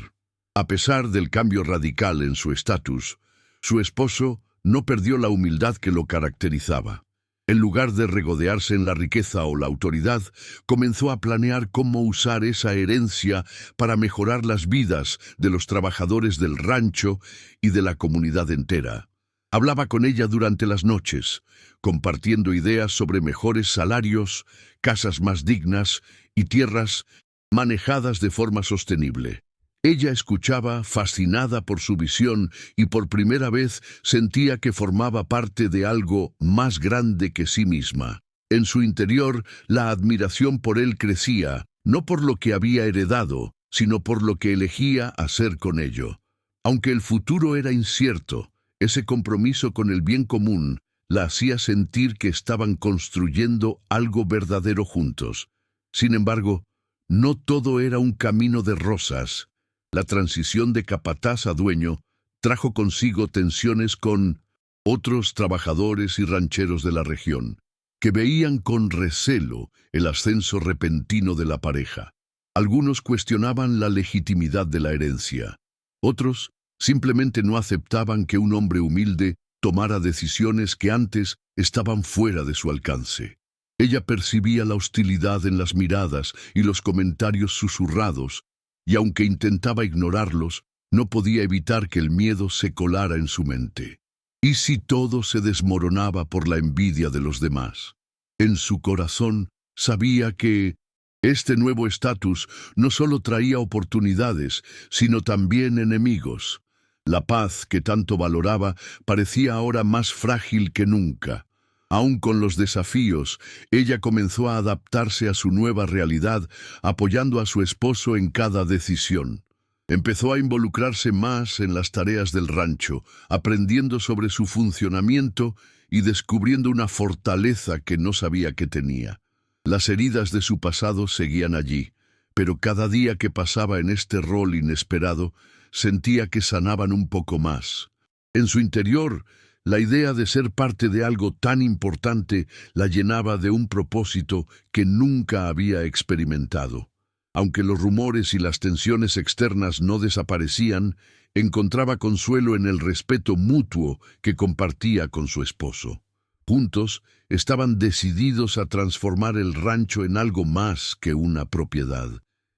A pesar del cambio radical en su estatus, su esposo no perdió la humildad que lo caracterizaba. En lugar de regodearse en la riqueza o la autoridad, comenzó a planear cómo usar esa herencia para mejorar las vidas de los trabajadores del rancho y de la comunidad entera. Hablaba con ella durante las noches, compartiendo ideas sobre mejores salarios, casas más dignas y tierras manejadas de forma sostenible. Ella escuchaba, fascinada por su visión, y por primera vez sentía que formaba parte de algo más grande que sí misma. En su interior, la admiración por él crecía, no por lo que había heredado, sino por lo que elegía hacer con ello. Aunque el futuro era incierto, ese compromiso con el bien común la hacía sentir que estaban construyendo algo verdadero juntos. Sin embargo, no todo era un camino de rosas. La transición de capataz a dueño trajo consigo tensiones con otros trabajadores y rancheros de la región, que veían con recelo el ascenso repentino de la pareja. Algunos cuestionaban la legitimidad de la herencia. Otros simplemente no aceptaban que un hombre humilde tomara decisiones que antes estaban fuera de su alcance. Ella percibía la hostilidad en las miradas y los comentarios susurrados, y aunque intentaba ignorarlos, no podía evitar que el miedo se colara en su mente. ¿Y si todo se desmoronaba por la envidia de los demás? En su corazón sabía que este nuevo estatus no solo traía oportunidades, sino también enemigos. La paz que tanto valoraba parecía ahora más frágil que nunca. Aún con los desafíos, ella comenzó a adaptarse a su nueva realidad, apoyando a su esposo en cada decisión. Empezó a involucrarse más en las tareas del rancho, aprendiendo sobre su funcionamiento y descubriendo una fortaleza que no sabía que tenía. Las heridas de su pasado seguían allí, pero cada día que pasaba en este rol inesperado, sentía que sanaban un poco más. En su interior, la idea de ser parte de algo tan importante la llenaba de un propósito que nunca había experimentado. Aunque los rumores y las tensiones externas no desaparecían, encontraba consuelo en el respeto mutuo que compartía con su esposo. Juntos estaban decididos a transformar el rancho en algo más que una propiedad.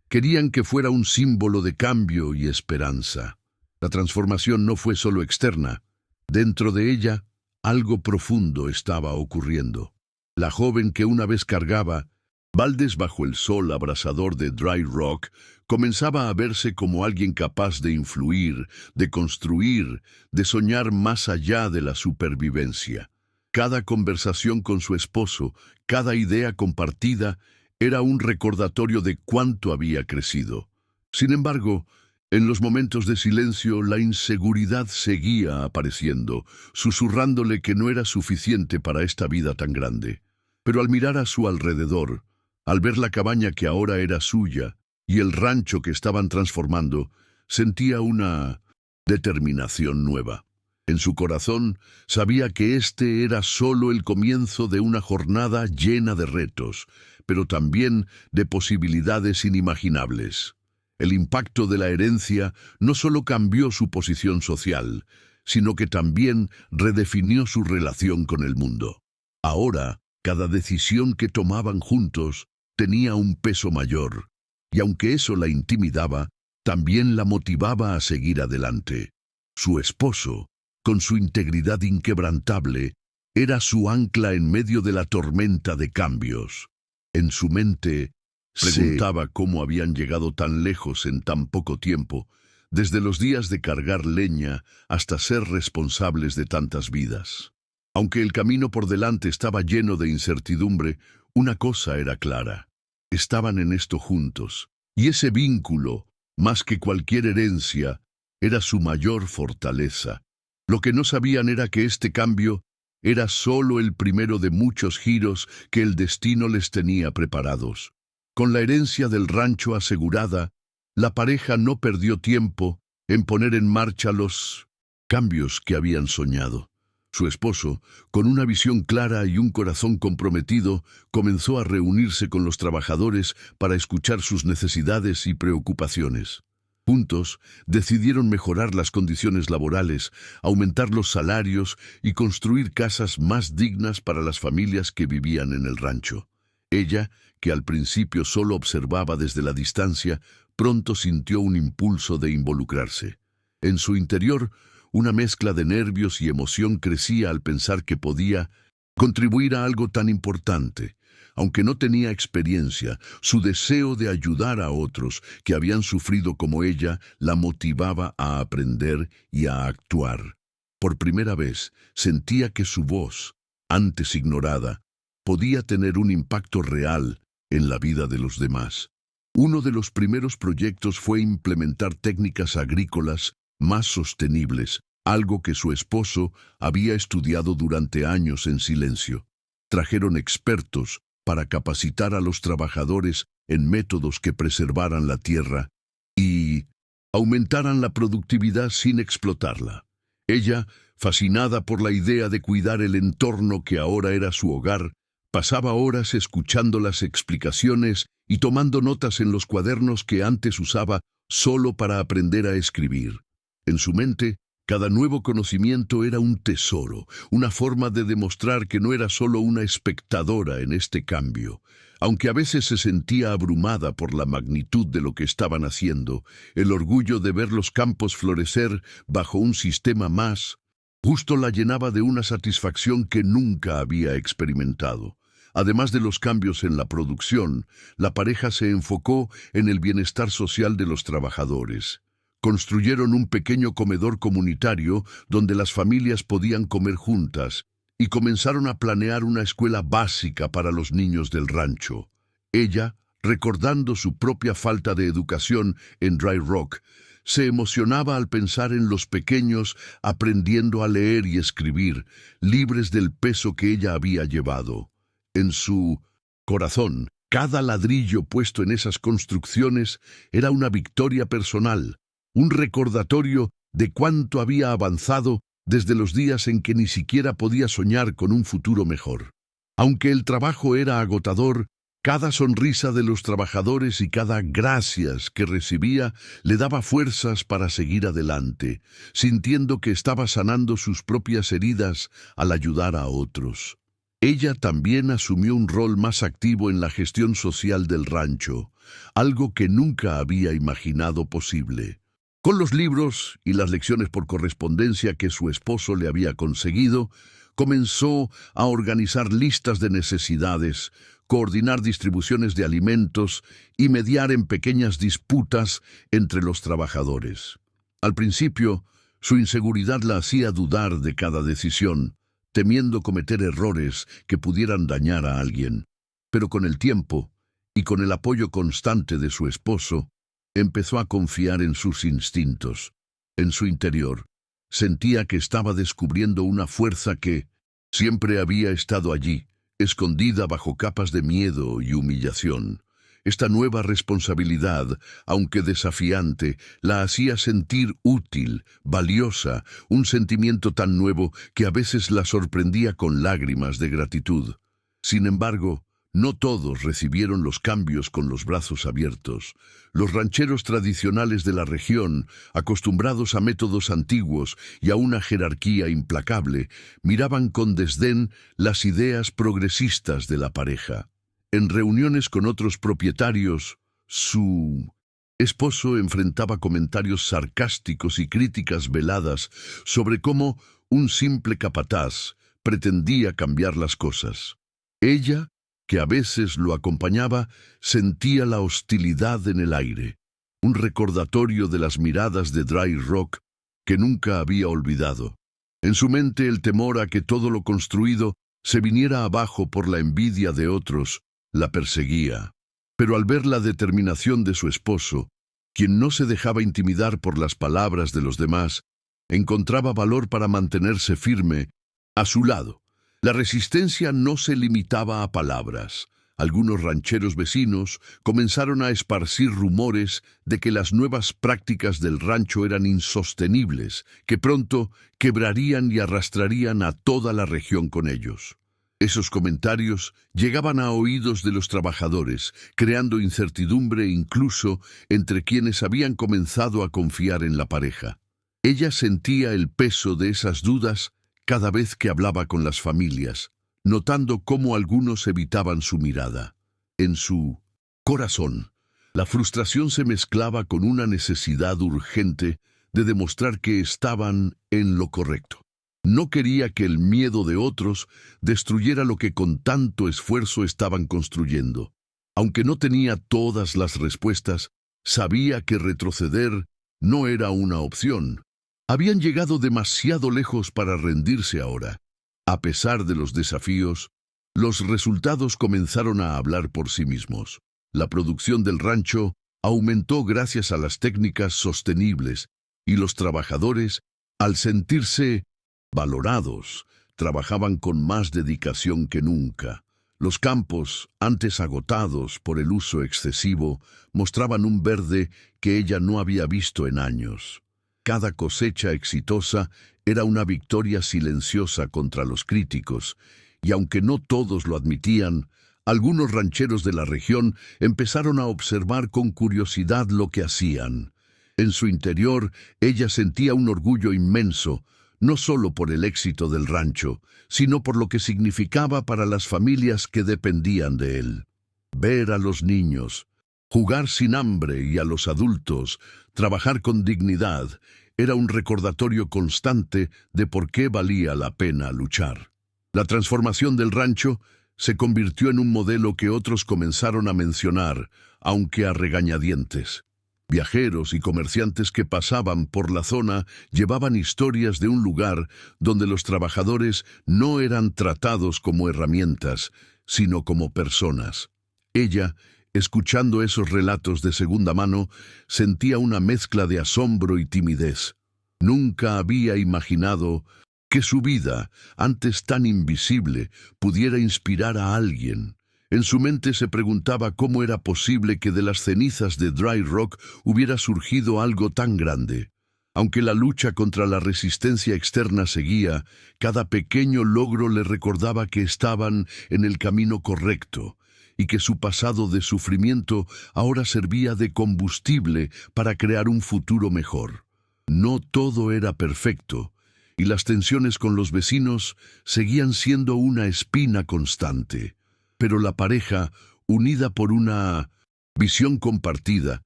Querían que fuera un símbolo de cambio y esperanza. La transformación no fue solo externa. Dentro de ella, algo profundo estaba ocurriendo. La joven que una vez cargaba baldes bajo el sol abrasador de Dry Rock comenzaba a verse como alguien capaz de influir, de construir, de soñar más allá de la supervivencia. Cada conversación con su esposo, cada idea compartida, era un recordatorio de cuánto había crecido. Sin embargo, en los momentos de silencio, la inseguridad seguía apareciendo, susurrándole que no era suficiente para esta vida tan grande. Pero al mirar a su alrededor, al ver la cabaña que ahora era suya y el rancho que estaban transformando, sentía una determinación nueva. En su corazón sabía que este era solo el comienzo de una jornada llena de retos, pero también de posibilidades inimaginables. El impacto de la herencia no solo cambió su posición social, sino que también redefinió su relación con el mundo. Ahora, cada decisión que tomaban juntos tenía un peso mayor, y aunque eso la intimidaba, también la motivaba a seguir adelante. Su esposo, con su integridad inquebrantable, era su ancla en medio de la tormenta de cambios. En su mente, preguntaba cómo habían llegado tan lejos en tan poco tiempo, desde los días de cargar leña hasta ser responsables de tantas vidas. Aunque el camino por delante estaba lleno de incertidumbre, una cosa era clara: estaban en esto juntos, y ese vínculo, más que cualquier herencia, era su mayor fortaleza. Lo que no sabían era que este cambio era solo el primero de muchos giros que el destino les tenía preparados. Con la herencia del rancho asegurada, la pareja no perdió tiempo en poner en marcha los cambios que habían soñado. Su esposo, con una visión clara y un corazón comprometido, comenzó a reunirse con los trabajadores para escuchar sus necesidades y preocupaciones. Juntos, decidieron mejorar las condiciones laborales, aumentar los salarios y construir casas más dignas para las familias que vivían en el rancho. Ella, que al principio solo observaba desde la distancia, pronto sintió un impulso de involucrarse. En su interior, una mezcla de nervios y emoción crecía al pensar que podía contribuir a algo tan importante. Aunque no tenía experiencia, su deseo de ayudar a otros que habían sufrido como ella la motivaba a aprender y a actuar. Por primera vez, sentía que su voz, antes ignorada, podía tener un impacto real en la vida de los demás. Uno de los primeros proyectos fue implementar técnicas agrícolas más sostenibles, algo que su esposo había estudiado durante años en silencio. Trajeron expertos para capacitar a los trabajadores en métodos que preservaran la tierra y aumentaran la productividad sin explotarla. Ella, fascinada por la idea de cuidar el entorno que ahora era su hogar, pasaba horas escuchando las explicaciones y tomando notas en los cuadernos que antes usaba solo para aprender a escribir. En su mente, cada nuevo conocimiento era un tesoro, una forma de demostrar que no era solo una espectadora en este cambio. Aunque a veces se sentía abrumada por la magnitud de lo que estaban haciendo, el orgullo de ver los campos florecer bajo un sistema más justo la llenaba de una satisfacción que nunca había experimentado. Además de los cambios en la producción, la pareja se enfocó en el bienestar social de los trabajadores. Construyeron un pequeño comedor comunitario donde las familias podían comer juntas y comenzaron a planear una escuela básica para los niños del rancho. Ella, recordando su propia falta de educación en Dry Rock, se emocionaba al pensar en los pequeños aprendiendo a leer y escribir, libres del peso que ella había llevado. En su corazón, cada ladrillo puesto en esas construcciones era una victoria personal, un recordatorio de cuánto había avanzado desde los días en que ni siquiera podía soñar con un futuro mejor. Aunque el trabajo era agotador, Cada sonrisa de los trabajadores y cada gracias que recibía le daba fuerzas para seguir adelante, sintiendo que estaba sanando sus propias heridas al ayudar a otros. Ella también asumió un rol más activo en la gestión social del rancho, algo que nunca había imaginado posible. Con los libros y las lecciones por correspondencia que su esposo le había conseguido, comenzó a organizar listas de necesidades, coordinar distribuciones de alimentos y mediar en pequeñas disputas entre los trabajadores. Al principio, su inseguridad la hacía dudar de cada decisión, temiendo cometer errores que pudieran dañar a alguien. Pero con el tiempo, y con el apoyo constante de su esposo, empezó a confiar en sus instintos. En su interior, sentía que estaba descubriendo una fuerza que siempre había estado allí, escondida bajo capas de miedo y humillación. Esta nueva responsabilidad, aunque desafiante, la hacía sentir útil, valiosa, un sentimiento tan nuevo que a veces la sorprendía con lágrimas de gratitud. Sin embargo, no todos recibieron los cambios con los brazos abiertos. Los rancheros tradicionales de la región, acostumbrados a métodos antiguos y a una jerarquía implacable, miraban con desdén las ideas progresistas de la pareja. En reuniones con otros propietarios, su esposo enfrentaba comentarios sarcásticos y críticas veladas sobre cómo un simple capataz pretendía cambiar las cosas. Ella, que a veces lo acompañaba, sentía la hostilidad en el aire, un recordatorio de las miradas de Dry Rock que nunca había olvidado. En su mente el temor a que todo lo construido se viniera abajo por la envidia de otros la perseguía. Pero al ver la determinación de su esposo, quien no se dejaba intimidar por las palabras de los demás, encontraba valor para mantenerse firme a su lado. La resistencia no se limitaba a palabras. Algunos rancheros vecinos comenzaron a esparcir rumores de que las nuevas prácticas del rancho eran insostenibles, que pronto quebrarían y arrastrarían a toda la región con ellos. Esos comentarios llegaban a oídos de los trabajadores, creando incertidumbre incluso entre quienes habían comenzado a confiar en la pareja. Ella sentía el peso de esas dudas cada vez que hablaba con las familias, notando cómo algunos evitaban su mirada. En su corazón, la frustración se mezclaba con una necesidad urgente de demostrar que estaban en lo correcto. No quería que el miedo de otros destruyera lo que con tanto esfuerzo estaban construyendo. Aunque no tenía todas las respuestas, sabía que retroceder no era una opción. Habían llegado demasiado lejos para rendirse ahora. A pesar de los desafíos, los resultados comenzaron a hablar por sí mismos. La producción del rancho aumentó gracias a las técnicas sostenibles y los trabajadores, al sentirse valorados, trabajaban con más dedicación que nunca. Los campos, antes agotados por el uso excesivo, mostraban un verde que ella no había visto en años. Cada cosecha exitosa era una victoria silenciosa contra los críticos, y aunque no todos lo admitían, algunos rancheros de la región empezaron a observar con curiosidad lo que hacían. En su interior, ella sentía un orgullo inmenso, no solo por el éxito del rancho, sino por lo que significaba para las familias que dependían de él. Ver a los niños jugar sin hambre y a los adultos trabajar con dignidad era un recordatorio constante de por qué valía la pena luchar. La transformación del rancho se convirtió en un modelo que otros comenzaron a mencionar, aunque a regañadientes. Viajeros y comerciantes que pasaban por la zona llevaban historias de un lugar donde los trabajadores no eran tratados como herramientas, sino como personas. Ella, escuchando esos relatos de segunda mano, sentía una mezcla de asombro y timidez. Nunca había imaginado que su vida, antes tan invisible, pudiera inspirar a alguien. En su mente se preguntaba cómo era posible que de las cenizas de Dry Rock hubiera surgido algo tan grande. Aunque la lucha contra la resistencia externa seguía, cada pequeño logro le recordaba que estaban en el camino correcto, y que su pasado de sufrimiento ahora servía de combustible para crear un futuro mejor. No todo era perfecto, y las tensiones con los vecinos seguían siendo una espina constante. Pero la pareja, unida por una visión compartida,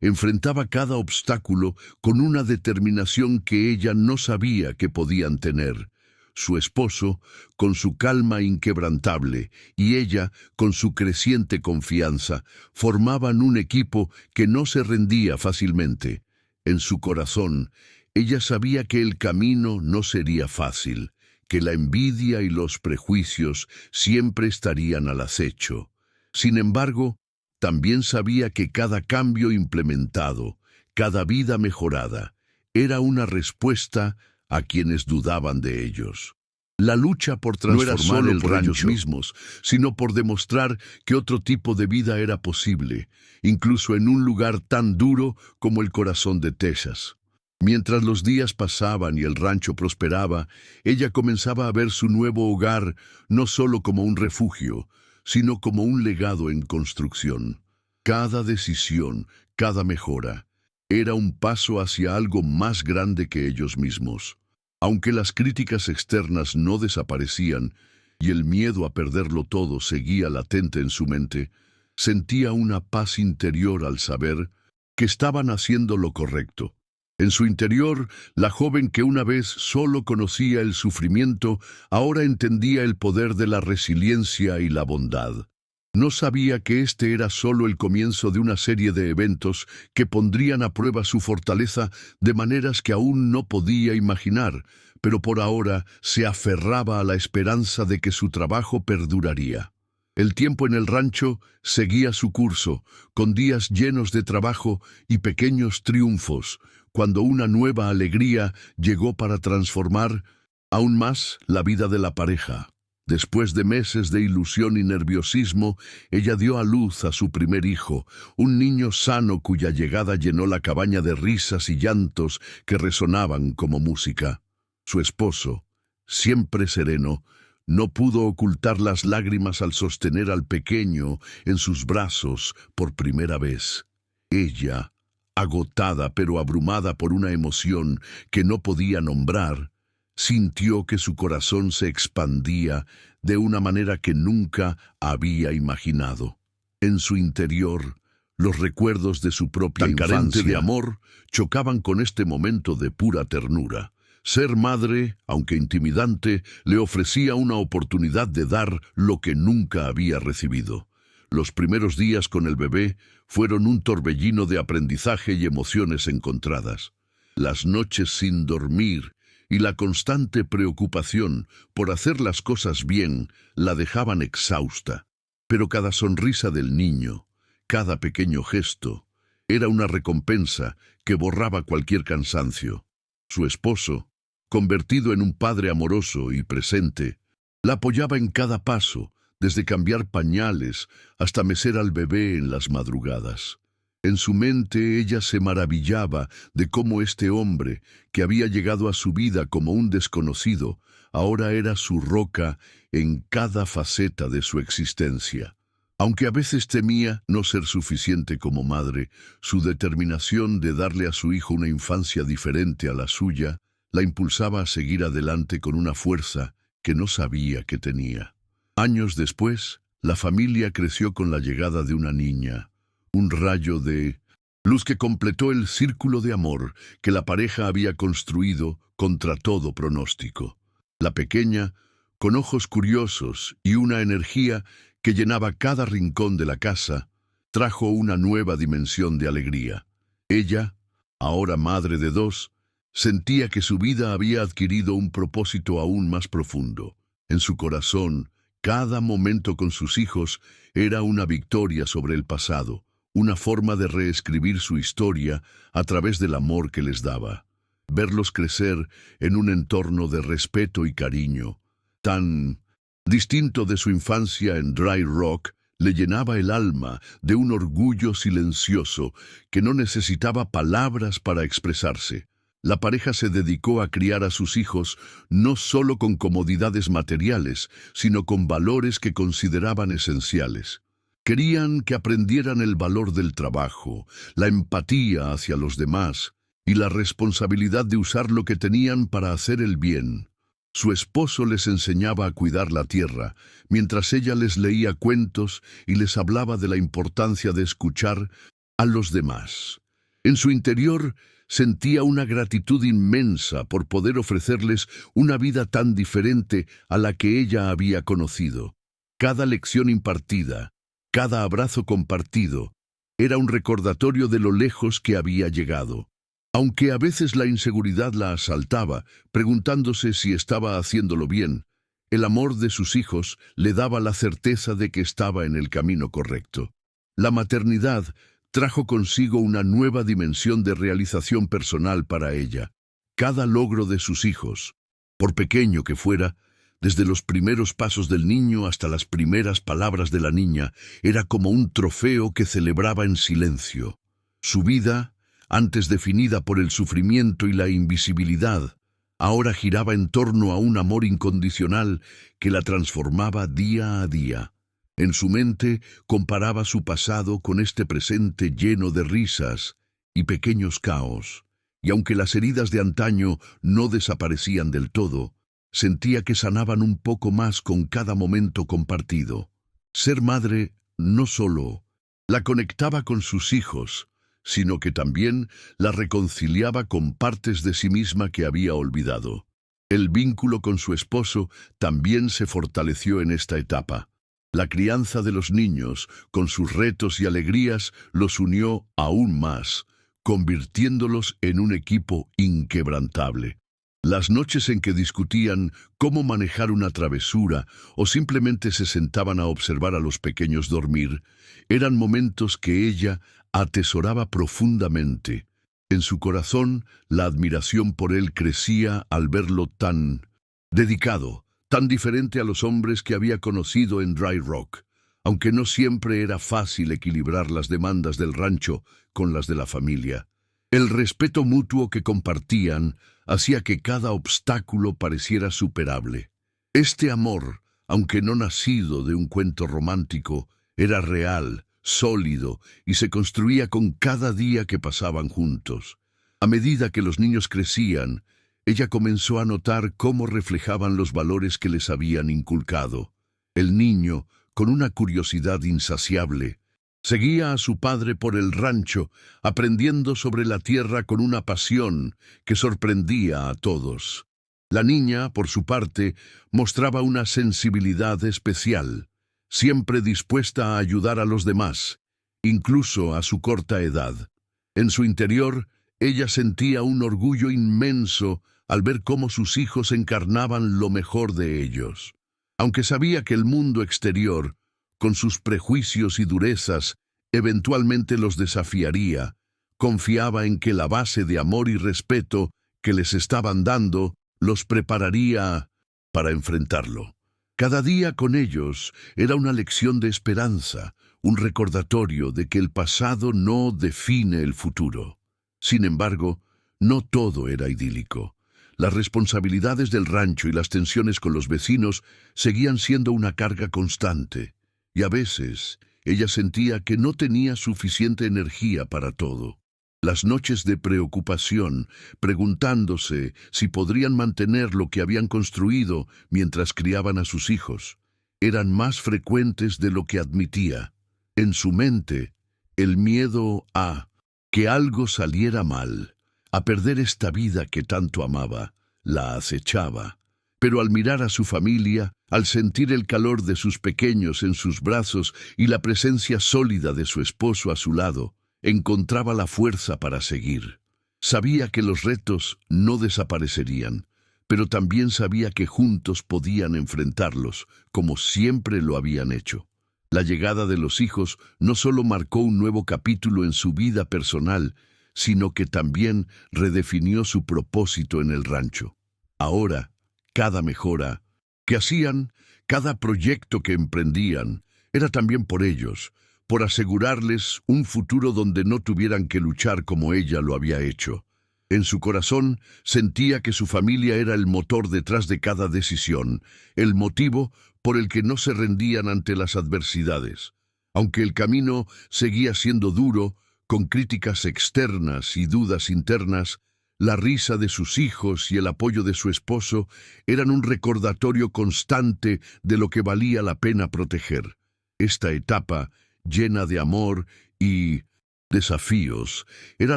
enfrentaba cada obstáculo con una determinación que ella no sabía que podían tener. Su esposo, con su calma inquebrantable, y ella, con su creciente confianza, formaban un equipo que no se rendía fácilmente. En su corazón, ella sabía que el camino no sería fácil, que la envidia y los prejuicios siempre estarían al acecho. Sin embargo, también sabía que cada cambio implementado, cada vida mejorada, era una respuesta a quienes dudaban de ellos. La lucha por transformar el rancho ellos mismos, sino por demostrar que otro tipo de vida era posible, incluso en un lugar tan duro como el corazón de Texas. Mientras los días pasaban y el rancho prosperaba, ella comenzaba a ver su nuevo hogar no solo como un refugio, sino como un legado en construcción. Cada decisión, cada mejora, era un paso hacia algo más grande que ellos mismos. Aunque las críticas externas no desaparecían y el miedo a perderlo todo seguía latente en su mente, sentía una paz interior al saber que estaban haciendo lo correcto. En su interior, la joven que una vez solo conocía el sufrimiento, ahora entendía el poder de la resiliencia y la bondad. No sabía que este era solo el comienzo de una serie de eventos que pondrían a prueba su fortaleza de maneras que aún no podía imaginar, pero por ahora se aferraba a la esperanza de que su trabajo perduraría. El tiempo en el rancho seguía su curso, con días llenos de trabajo y pequeños triunfos, cuando una nueva alegría llegó para transformar aún más la vida de la pareja. Después de meses de ilusión y nerviosismo, ella dio a luz a su primer hijo, un niño sano cuya llegada llenó la cabaña de risas y llantos que resonaban como música. Su esposo, siempre sereno, no pudo ocultar las lágrimas al sostener al pequeño en sus brazos por primera vez. Ella, agotada pero abrumada por una emoción que no podía nombrar, sintió que su corazón se expandía de una manera que nunca había imaginado. En su interior, los recuerdos de su propia infancia de amor chocaban con este momento de pura ternura. Ser madre, aunque intimidante, le ofrecía una oportunidad de dar lo que nunca había recibido. Los primeros días con el bebé fueron un torbellino de aprendizaje y emociones encontradas. Las noches sin dormir y la constante preocupación por hacer las cosas bien la dejaban exhausta. Pero cada sonrisa del niño, cada pequeño gesto, era una recompensa que borraba cualquier cansancio. Su esposo, convertido en un padre amoroso y presente, la apoyaba en cada paso, desde cambiar pañales hasta mecer al bebé en las madrugadas. En su mente ella se maravillaba de cómo este hombre, que había llegado a su vida como un desconocido, ahora era su roca en cada faceta de su existencia. Aunque a veces temía no ser suficiente como madre, su determinación de darle a su hijo una infancia diferente a la suya la impulsaba a seguir adelante con una fuerza que no sabía que tenía. Años después, la familia creció con la llegada de una niña, un rayo de luz que completó el círculo de amor que la pareja había construido contra todo pronóstico. La pequeña, con ojos curiosos y una energía que llenaba cada rincón de la casa, trajo una nueva dimensión de alegría. Ella, ahora madre de dos, sentía que su vida había adquirido un propósito aún más profundo. En su corazón, cada momento con sus hijos era una victoria sobre el pasado, una forma de reescribir su historia a través del amor que les daba. Verlos crecer en un entorno de respeto y cariño, tan distinto de su infancia en Dry Rock, le llenaba el alma de un orgullo silencioso que no necesitaba palabras para expresarse. La pareja se dedicó a criar a sus hijos no solo con comodidades materiales, sino con valores que consideraban esenciales. Querían que aprendieran el valor del trabajo, la empatía hacia los demás y la responsabilidad de usar lo que tenían para hacer el bien. Su esposo les enseñaba a cuidar la tierra, mientras ella les leía cuentos y les hablaba de la importancia de escuchar a los demás. En su interior sentía una gratitud inmensa por poder ofrecerles una vida tan diferente a la que ella había conocido. Cada lección impartida, cada abrazo compartido, era un recordatorio de lo lejos que había llegado. Aunque a veces la inseguridad la asaltaba, preguntándose si estaba haciéndolo bien, el amor de sus hijos le daba la certeza de que estaba en el camino correcto. La maternidad trajo consigo una nueva dimensión de realización personal para ella. Cada logro de sus hijos, por pequeño que fuera, desde los primeros pasos del niño hasta las primeras palabras de la niña, era como un trofeo que celebraba en silencio. Su vida, antes definida por el sufrimiento y la invisibilidad, ahora giraba en torno a un amor incondicional que la transformaba día a día. En su mente comparaba su pasado con este presente lleno de risas y pequeños caos, y aunque las heridas de antaño no desaparecían del todo, sentía que sanaban un poco más con cada momento compartido. Ser madre no solo la conectaba con sus hijos, sino que también la reconciliaba con partes de sí misma que había olvidado. El vínculo con su esposo también se fortaleció en esta etapa. La crianza de los niños, con sus retos y alegrías, los unió aún más, convirtiéndolos en un equipo inquebrantable. Las noches en que discutían cómo manejar una travesura o simplemente se sentaban a observar a los pequeños dormir, eran momentos que ella atesoraba profundamente. En su corazón, la admiración por él crecía al verlo tan dedicado, tan diferente a los hombres que había conocido en Dry Rock, aunque no siempre era fácil equilibrar las demandas del rancho con las de la familia. El respeto mutuo que compartían hacía que cada obstáculo pareciera superable. Este amor, aunque no nacido de un cuento romántico, era real, sólido y se construía con cada día que pasaban juntos. A medida que los niños crecían, ella comenzó a notar cómo reflejaban los valores que les habían inculcado. El niño, con una curiosidad insaciable, seguía a su padre por el rancho, aprendiendo sobre la tierra con una pasión que sorprendía a todos. La niña, por su parte, mostraba una sensibilidad especial, siempre dispuesta a ayudar a los demás, incluso a su corta edad. En su interior, ella sentía un orgullo inmenso al ver cómo sus hijos encarnaban lo mejor de ellos. Aunque sabía que el mundo exterior, con sus prejuicios y durezas, eventualmente los desafiaría, confiaba en que la base de amor y respeto que les estaban dando los prepararía para enfrentarlo. Cada día con ellos era una lección de esperanza, un recordatorio de que el pasado no define el futuro. Sin embargo, no todo era idílico. Las responsabilidades del rancho y las tensiones con los vecinos seguían siendo una carga constante, y a veces ella sentía que no tenía suficiente energía para todo. Las noches de preocupación, preguntándose si podrían mantener lo que habían construido mientras criaban a sus hijos, eran más frecuentes de lo que admitía. En su mente, el miedo a que algo saliera mal, a perder esta vida que tanto amaba, la acechaba. Pero al mirar a su familia, al sentir el calor de sus pequeños en sus brazos y la presencia sólida de su esposo a su lado, encontraba la fuerza para seguir. Sabía que los retos no desaparecerían, pero también sabía que juntos podían enfrentarlos, como siempre lo habían hecho. La llegada de los hijos no solo marcó un nuevo capítulo en su vida personal, sino que también redefinió su propósito en el rancho. Ahora, cada mejora que hacían, cada proyecto que emprendían, era también por ellos, por asegurarles un futuro donde no tuvieran que luchar como ella lo había hecho. En su corazón sentía que su familia era el motor detrás de cada decisión, el motivo por el que no se rendían ante las adversidades. Aunque el camino seguía siendo duro, con críticas externas y dudas internas, la risa de sus hijos y el apoyo de su esposo eran un recordatorio constante de lo que valía la pena proteger. Esta etapa, llena de amor y desafíos, era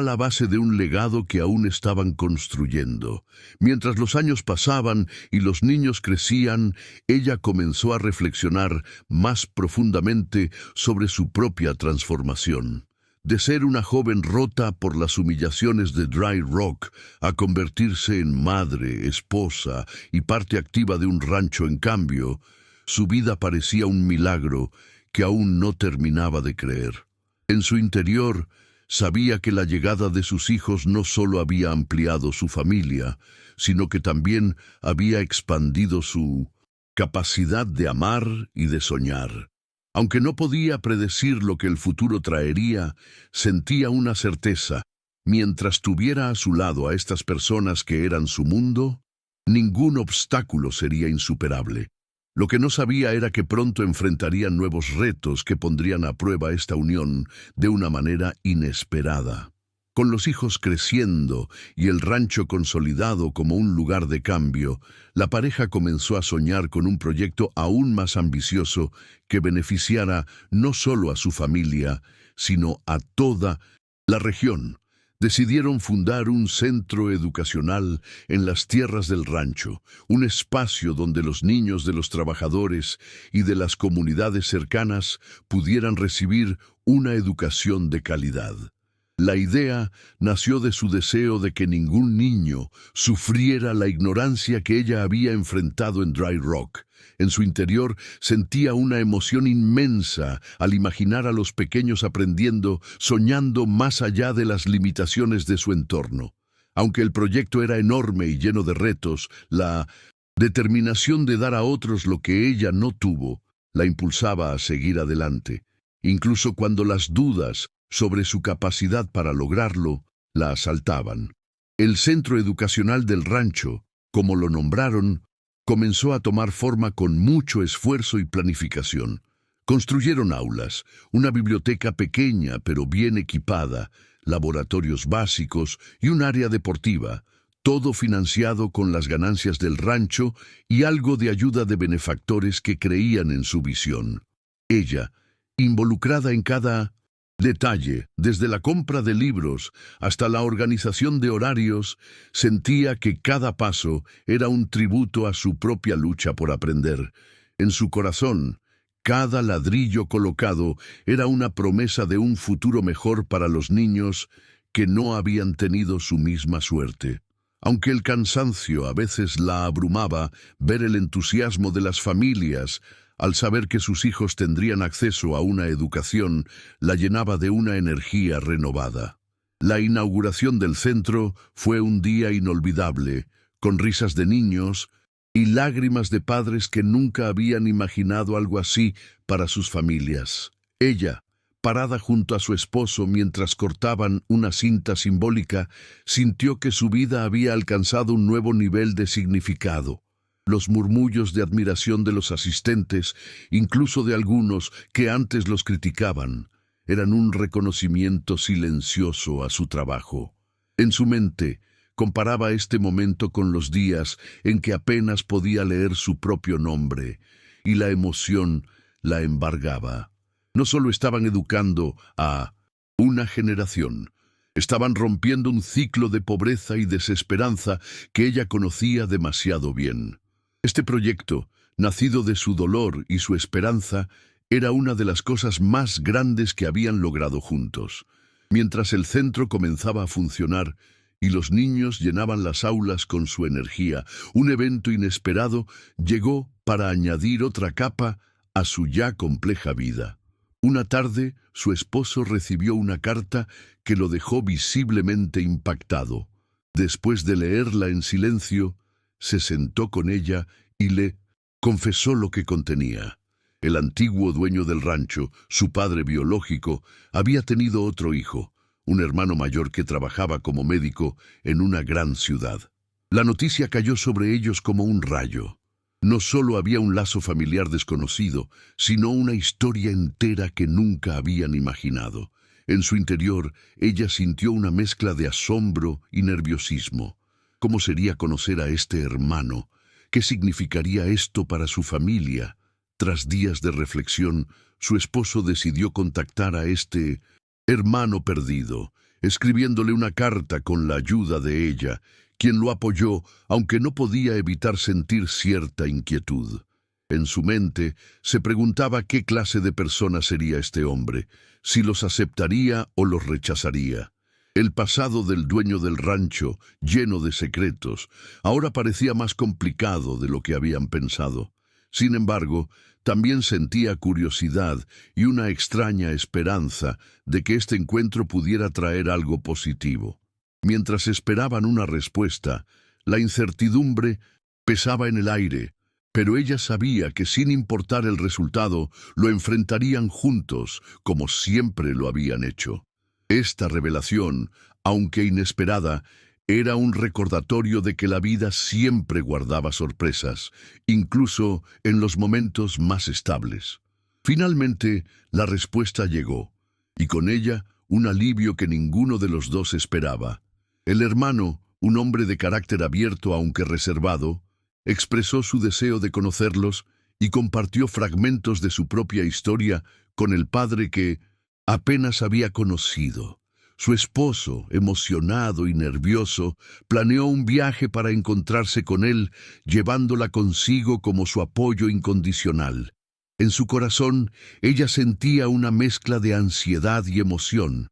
la base de un legado que aún estaban construyendo. Mientras los años pasaban y los niños crecían, ella comenzó a reflexionar más profundamente sobre su propia transformación. De ser una joven rota por las humillaciones de Dry Rock a convertirse en madre, esposa y parte activa de un rancho en cambio, su vida parecía un milagro que aún no terminaba de creer. En su interior, sabía que la llegada de sus hijos no solo había ampliado su familia, sino que también había expandido su capacidad de amar y de soñar. Aunque no podía predecir lo que el futuro traería, sentía una certeza: mientras tuviera a su lado a estas personas que eran su mundo, ningún obstáculo sería insuperable. Lo que no sabía era que pronto enfrentarían nuevos retos que pondrían a prueba esta unión de una manera inesperada. Con los hijos creciendo y el rancho consolidado como un lugar de cambio, la pareja comenzó a soñar con un proyecto aún más ambicioso que beneficiara no solo a su familia, sino a toda la región. Decidieron fundar un centro educacional en las tierras del rancho, un espacio donde los niños de los trabajadores y de las comunidades cercanas pudieran recibir una educación de calidad. La idea nació de su deseo de que ningún niño sufriera la ignorancia que ella había enfrentado en Dry Rock. En su interior sentía una emoción inmensa al imaginar a los pequeños aprendiendo, soñando más allá de las limitaciones de su entorno. Aunque el proyecto era enorme y lleno de retos, la determinación de dar a otros lo que ella no tuvo la impulsaba a seguir adelante, incluso cuando las dudas sobre su capacidad para lograrlo la asaltaban. El centro educacional del rancho, como lo nombraron, comenzó a tomar forma con mucho esfuerzo y planificación. Construyeron aulas, una biblioteca pequeña pero bien equipada, laboratorios básicos y un área deportiva, todo financiado con las ganancias del rancho y algo de ayuda de benefactores que creían en su visión. Ella, involucrada en cada detalle, desde la compra de libros hasta la organización de horarios, sentía que cada paso era un tributo a su propia lucha por aprender. En su corazón, cada ladrillo colocado era una promesa de un futuro mejor para los niños que no habían tenido su misma suerte. Aunque el cansancio a veces la abrumaba, ver el entusiasmo de las familias al saber que sus hijos tendrían acceso a una educación, la llenaba de una energía renovada. La inauguración del centro fue un día inolvidable, con risas de niños y lágrimas de padres que nunca habían imaginado algo así para sus familias. Ella, parada junto a su esposo mientras cortaban una cinta simbólica, sintió que su vida había alcanzado un nuevo nivel de significado. Los murmullos de admiración de los asistentes, incluso de algunos que antes los criticaban, eran un reconocimiento silencioso a su trabajo. En su mente, comparaba este momento con los días en que apenas podía leer su propio nombre, y la emoción la embargaba. No solo estaban educando a una generación, estaban rompiendo un ciclo de pobreza y desesperanza que ella conocía demasiado bien. Este proyecto, nacido de su dolor y su esperanza, era una de las cosas más grandes que habían logrado juntos. Mientras el centro comenzaba a funcionar y los niños llenaban las aulas con su energía, un evento inesperado llegó para añadir otra capa a su ya compleja vida. Una tarde, su esposo recibió una carta que lo dejó visiblemente impactado. Después de leerla en silencio, se sentó con ella y le confesó lo que contenía. El antiguo dueño del rancho, su padre biológico, había tenido otro hijo, un hermano mayor que trabajaba como médico en una gran ciudad. La noticia cayó sobre ellos como un rayo. No solo había un lazo familiar desconocido, sino una historia entera que nunca habían imaginado. En su interior, ella sintió una mezcla de asombro y nerviosismo. ¿Cómo sería conocer a este hermano? ¿Qué significaría esto para su familia? Tras días de reflexión, su esposo decidió contactar a este hermano perdido, escribiéndole una carta con la ayuda de ella, quien lo apoyó, aunque no podía evitar sentir cierta inquietud. En su mente se preguntaba qué clase de persona sería este hombre, si los aceptaría o los rechazaría. El pasado del dueño del rancho, lleno de secretos, ahora parecía más complicado de lo que habían pensado. Sin embargo, también sentía curiosidad y una extraña esperanza de que este encuentro pudiera traer algo positivo. Mientras esperaban una respuesta, la incertidumbre pesaba en el aire, pero ella sabía que sin importar el resultado, lo enfrentarían juntos, como siempre lo habían hecho. Esta revelación, aunque inesperada, era un recordatorio de que la vida siempre guardaba sorpresas, incluso en los momentos más estables. Finalmente, la respuesta llegó, y con ella un alivio que ninguno de los dos esperaba. El hermano, un hombre de carácter abierto aunque reservado, expresó su deseo de conocerlos y compartió fragmentos de su propia historia con el padre que apenas había conocido. Su esposo, emocionado y nervioso, planeó un viaje para encontrarse con él, llevándola consigo como su apoyo incondicional. En su corazón, ella sentía una mezcla de ansiedad y emoción.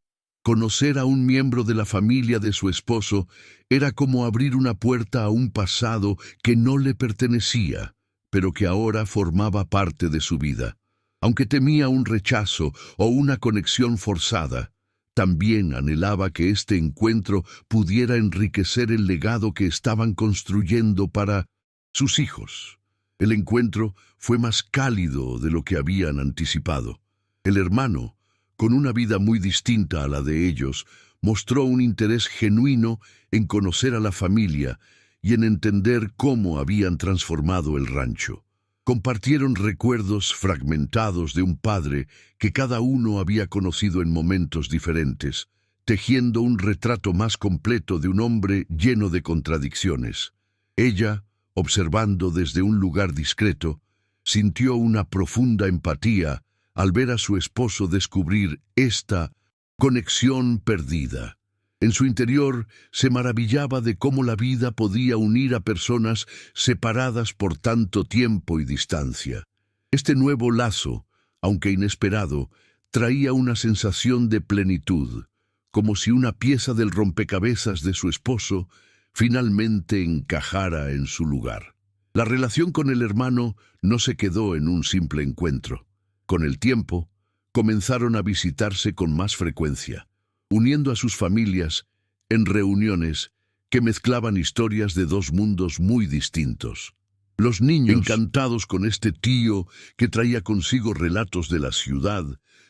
Conocer a un miembro de la familia de su esposo era como abrir una puerta a un pasado que no le pertenecía, pero que ahora formaba parte de su vida. Aunque temía un rechazo o una conexión forzada, también anhelaba que este encuentro pudiera enriquecer el legado que estaban construyendo para sus hijos. El encuentro fue más cálido de lo que habían anticipado. El hermano, con una vida muy distinta a la de ellos, mostró un interés genuino en conocer a la familia y en entender cómo habían transformado el rancho. Compartieron recuerdos fragmentados de un padre que cada uno había conocido en momentos diferentes, tejiendo un retrato más completo de un hombre lleno de contradicciones. Ella, observando desde un lugar discreto, sintió una profunda empatía al ver a su esposo descubrir esta conexión perdida. En su interior se maravillaba de cómo la vida podía unir a personas separadas por tanto tiempo y distancia. Este nuevo lazo, aunque inesperado, traía una sensación de plenitud, como si una pieza del rompecabezas de su esposo finalmente encajara en su lugar. La relación con el hermano no se quedó en un simple encuentro. Con el tiempo, comenzaron a visitarse con más frecuencia, uniendo a sus familias en reuniones que mezclaban historias de dos mundos muy distintos. Los niños, encantados con este tío que traía consigo relatos de la ciudad,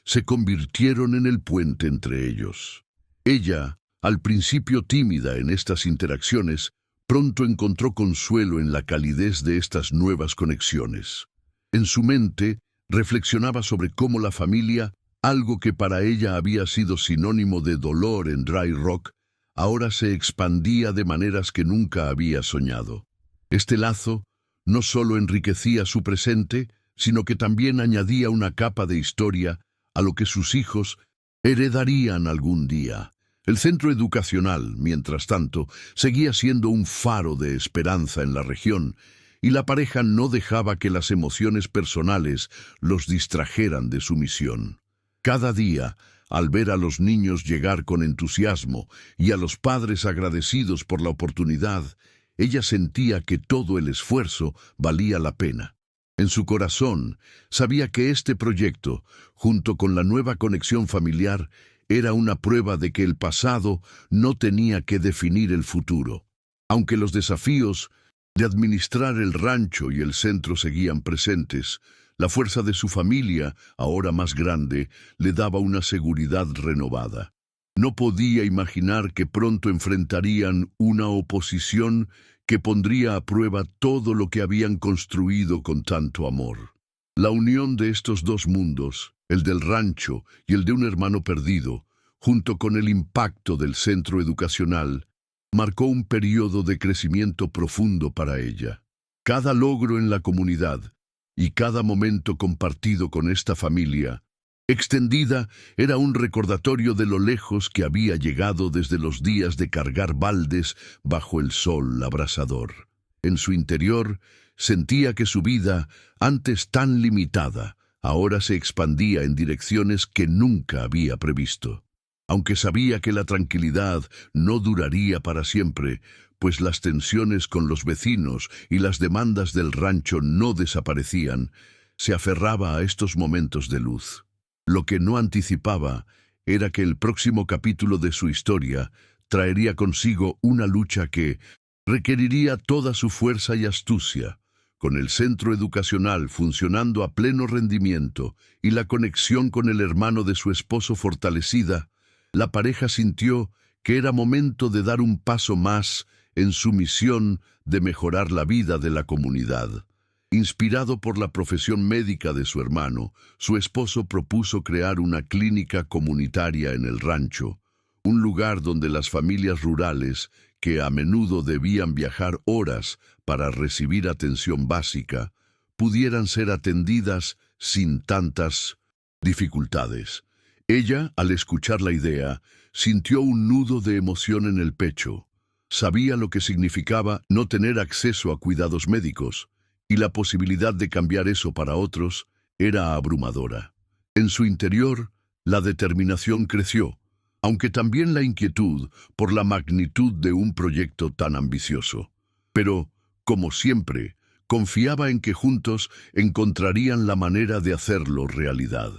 se convirtieron en el puente entre ellos. Ella, al principio tímida en estas interacciones, pronto encontró consuelo en la calidez de estas nuevas conexiones. En su mente, reflexionaba sobre cómo la familia, algo que para ella había sido sinónimo de dolor en Dry Rock, ahora se expandía de maneras que nunca había soñado. Este lazo no solo enriquecía su presente, sino que también añadía una capa de historia a lo que sus hijos heredarían algún día. El centro educacional, mientras tanto, seguía siendo un faro de esperanza en la región, y la pareja no dejaba que las emociones personales los distrajeran de su misión. Cada día, al ver a los niños llegar con entusiasmo y a los padres agradecidos por la oportunidad, ella sentía que todo el esfuerzo valía la pena. En su corazón, sabía que este proyecto, junto con la nueva conexión familiar, era una prueba de que el pasado no tenía que definir el futuro. Aunque los desafíos de administrar el rancho y el centro seguían presentes, la fuerza de su familia, ahora más grande, le daba una seguridad renovada. No podía imaginar que pronto enfrentarían una oposición que pondría a prueba todo lo que habían construido con tanto amor. La unión de estos dos mundos, el del rancho y el de un hermano perdido, junto con el impacto del centro educacional, marcó un periodo de crecimiento profundo para ella. Cada logro en la comunidad y cada momento compartido con esta familia extendida era un recordatorio de lo lejos que había llegado desde los días de cargar baldes bajo el sol abrasador. En su interior sentía que su vida, antes tan limitada, ahora se expandía en direcciones que nunca había previsto. Aunque sabía que la tranquilidad no duraría para siempre, pues las tensiones con los vecinos y las demandas del rancho no desaparecían, se aferraba a estos momentos de luz. Lo que no anticipaba era que el próximo capítulo de su historia traería consigo una lucha que requeriría toda su fuerza y astucia. Con el centro educacional funcionando a pleno rendimiento y la conexión con el hermano de su esposo fortalecida, la pareja sintió que era momento de dar un paso más en su misión de mejorar la vida de la comunidad. Inspirado por la profesión médica de su hermano, su esposo propuso crear una clínica comunitaria en el rancho, un lugar donde las familias rurales, que a menudo debían viajar horas para recibir atención básica, pudieran ser atendidas sin tantas dificultades. Ella, al escuchar la idea, sintió un nudo de emoción en el pecho. Sabía lo que significaba no tener acceso a cuidados médicos, y la posibilidad de cambiar eso para otros era abrumadora. En su interior, la determinación creció, aunque también la inquietud por la magnitud de un proyecto tan ambicioso. Pero, como siempre, confiaba en que juntos encontrarían la manera de hacerlo realidad.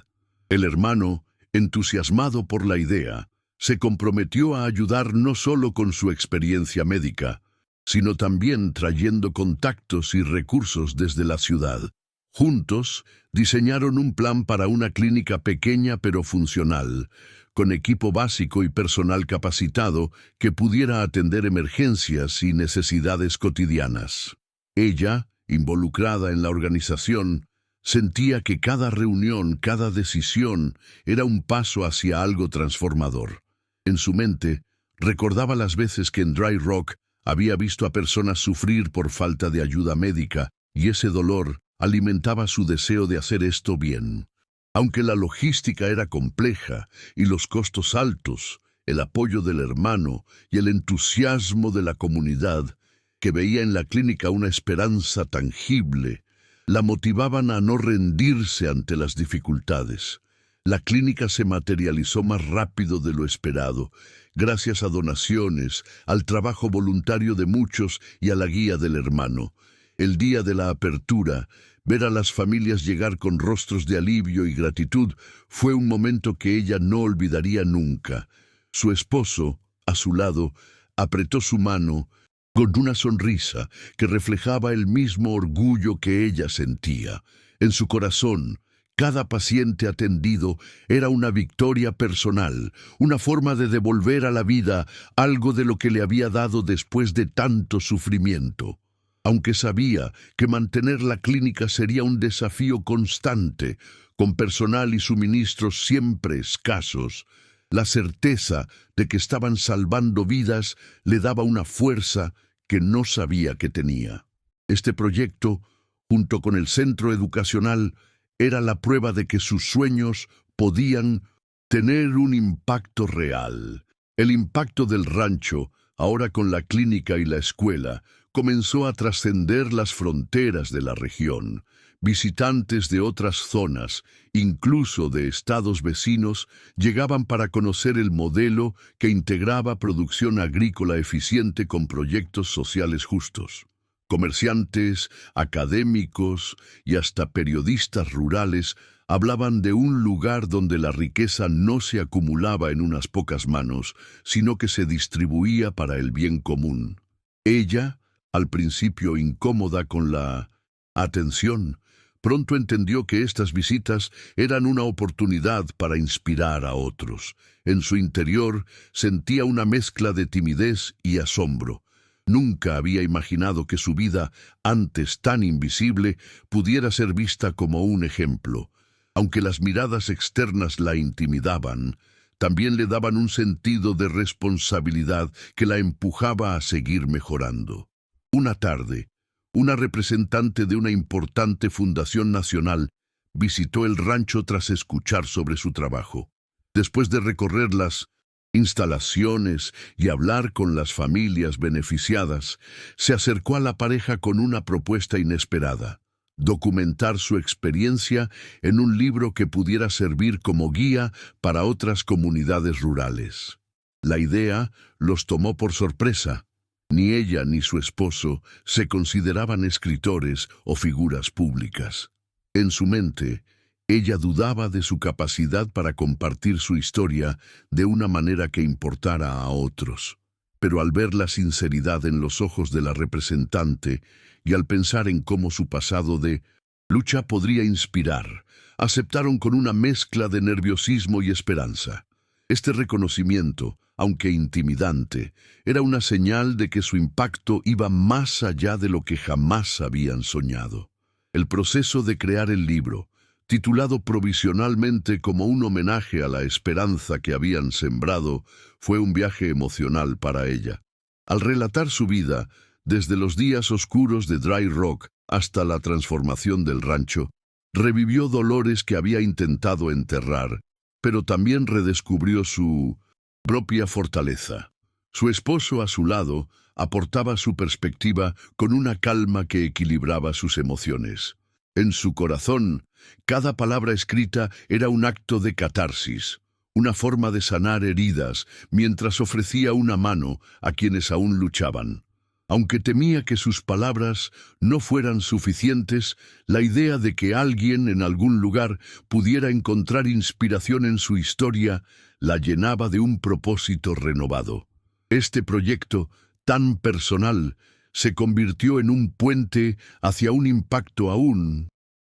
El hermano, entusiasmado por la idea, se comprometió a ayudar no solo con su experiencia médica, sino también trayendo contactos y recursos desde la ciudad. Juntos, diseñaron un plan para una clínica pequeña pero funcional, con equipo básico y personal capacitado que pudiera atender emergencias y necesidades cotidianas. Ella, involucrada en la organización, sentía que cada reunión, cada decisión, era un paso hacia algo transformador. En su mente, recordaba las veces que en Dry Rock había visto a personas sufrir por falta de ayuda médica, y ese dolor alimentaba su deseo de hacer esto bien. Aunque la logística era compleja y los costos altos, el apoyo del hermano y el entusiasmo de la comunidad, que veía en la clínica una esperanza tangible, la motivaban a no rendirse ante las dificultades. La clínica se materializó más rápido de lo esperado, gracias a donaciones, al trabajo voluntario de muchos y a la guía del hermano. El día de la apertura, ver a las familias llegar con rostros de alivio y gratitud fue un momento que ella no olvidaría nunca. Su esposo, a su lado, apretó su mano con una sonrisa que reflejaba el mismo orgullo que ella sentía. En su corazón, cada paciente atendido era una victoria personal, una forma de devolver a la vida algo de lo que le había dado después de tanto sufrimiento. Aunque sabía que mantener la clínica sería un desafío constante, con personal y suministros siempre escasos, la certeza de que estaban salvando vidas le daba una fuerza que no sabía que tenía. Este proyecto, junto con el centro educacional, era la prueba de que sus sueños podían tener un impacto real. El impacto del rancho, ahora con la clínica y la escuela, comenzó a trascender las fronteras de la región. Visitantes de otras zonas, incluso de estados vecinos, llegaban para conocer el modelo que integraba producción agrícola eficiente con proyectos sociales justos. Comerciantes, académicos y hasta periodistas rurales hablaban de un lugar donde la riqueza no se acumulaba en unas pocas manos, sino que se distribuía para el bien común. Ella, al principio incómoda con la atención, pronto entendió que estas visitas eran una oportunidad para inspirar a otros. En su interior sentía una mezcla de timidez y asombro. Nunca había imaginado que su vida, antes tan invisible, pudiera ser vista como un ejemplo. Aunque las miradas externas la intimidaban, también le daban un sentido de responsabilidad que la empujaba a seguir mejorando. Una tarde, una representante de una importante fundación nacional visitó el rancho tras escuchar sobre su trabajo. Después de recorrer las instalaciones y hablar con las familias beneficiadas, se acercó a la pareja con una propuesta inesperada: documentar su experiencia en un libro que pudiera servir como guía para otras comunidades rurales. La idea los tomó por sorpresa. Ni ella ni su esposo se consideraban escritores o figuras públicas. En su mente, ella dudaba de su capacidad para compartir su historia de una manera que importara a otros. Pero al ver la sinceridad en los ojos de la representante y al pensar en cómo su pasado de lucha podría inspirar, aceptaron con una mezcla de nerviosismo y esperanza. Este reconocimiento, aunque intimidante, era una señal de que su impacto iba más allá de lo que jamás habían soñado. El proceso de crear el libro, titulado provisionalmente como un homenaje a la esperanza que habían sembrado, fue un viaje emocional para ella. Al relatar su vida, desde los días oscuros de Dry Rock hasta la transformación del rancho, revivió dolores que había intentado enterrar, pero también redescubrió su propia fortaleza. Su esposo a su lado aportaba su perspectiva con una calma que equilibraba sus emociones. En su corazón, cada palabra escrita era un acto de catarsis, una forma de sanar heridas, mientras ofrecía una mano a quienes aún luchaban. Aunque temía que sus palabras no fueran suficientes, la idea de que alguien en algún lugar pudiera encontrar inspiración en su historia la llenaba de un propósito renovado. Este proyecto, tan personal, se convirtió en un puente hacia un impacto aún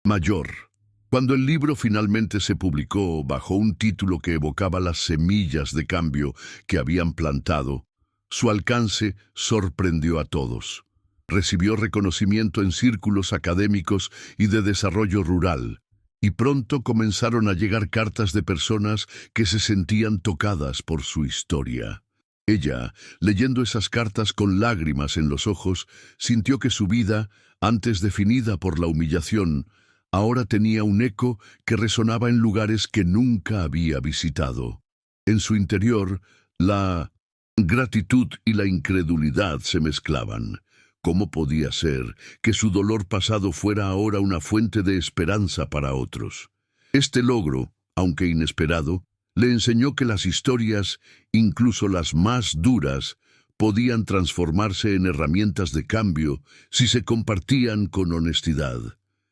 mayor. Cuando el libro finalmente se publicó bajo un título que evocaba las semillas de cambio que habían plantado, su alcance sorprendió a todos. Recibió reconocimiento en círculos académicos y de desarrollo rural, y pronto comenzaron a llegar cartas de personas que se sentían tocadas por su historia. Ella, leyendo esas cartas con lágrimas en los ojos, sintió que su vida, antes definida por la humillación, ahora tenía un eco que resonaba en lugares que nunca había visitado. En su interior, la gratitud y la incredulidad se mezclaban. ¿Cómo podía ser que su dolor pasado fuera ahora una fuente de esperanza para otros? Este logro, aunque inesperado, le enseñó que las historias, incluso las más duras, podían transformarse en herramientas de cambio si se compartían con honestidad.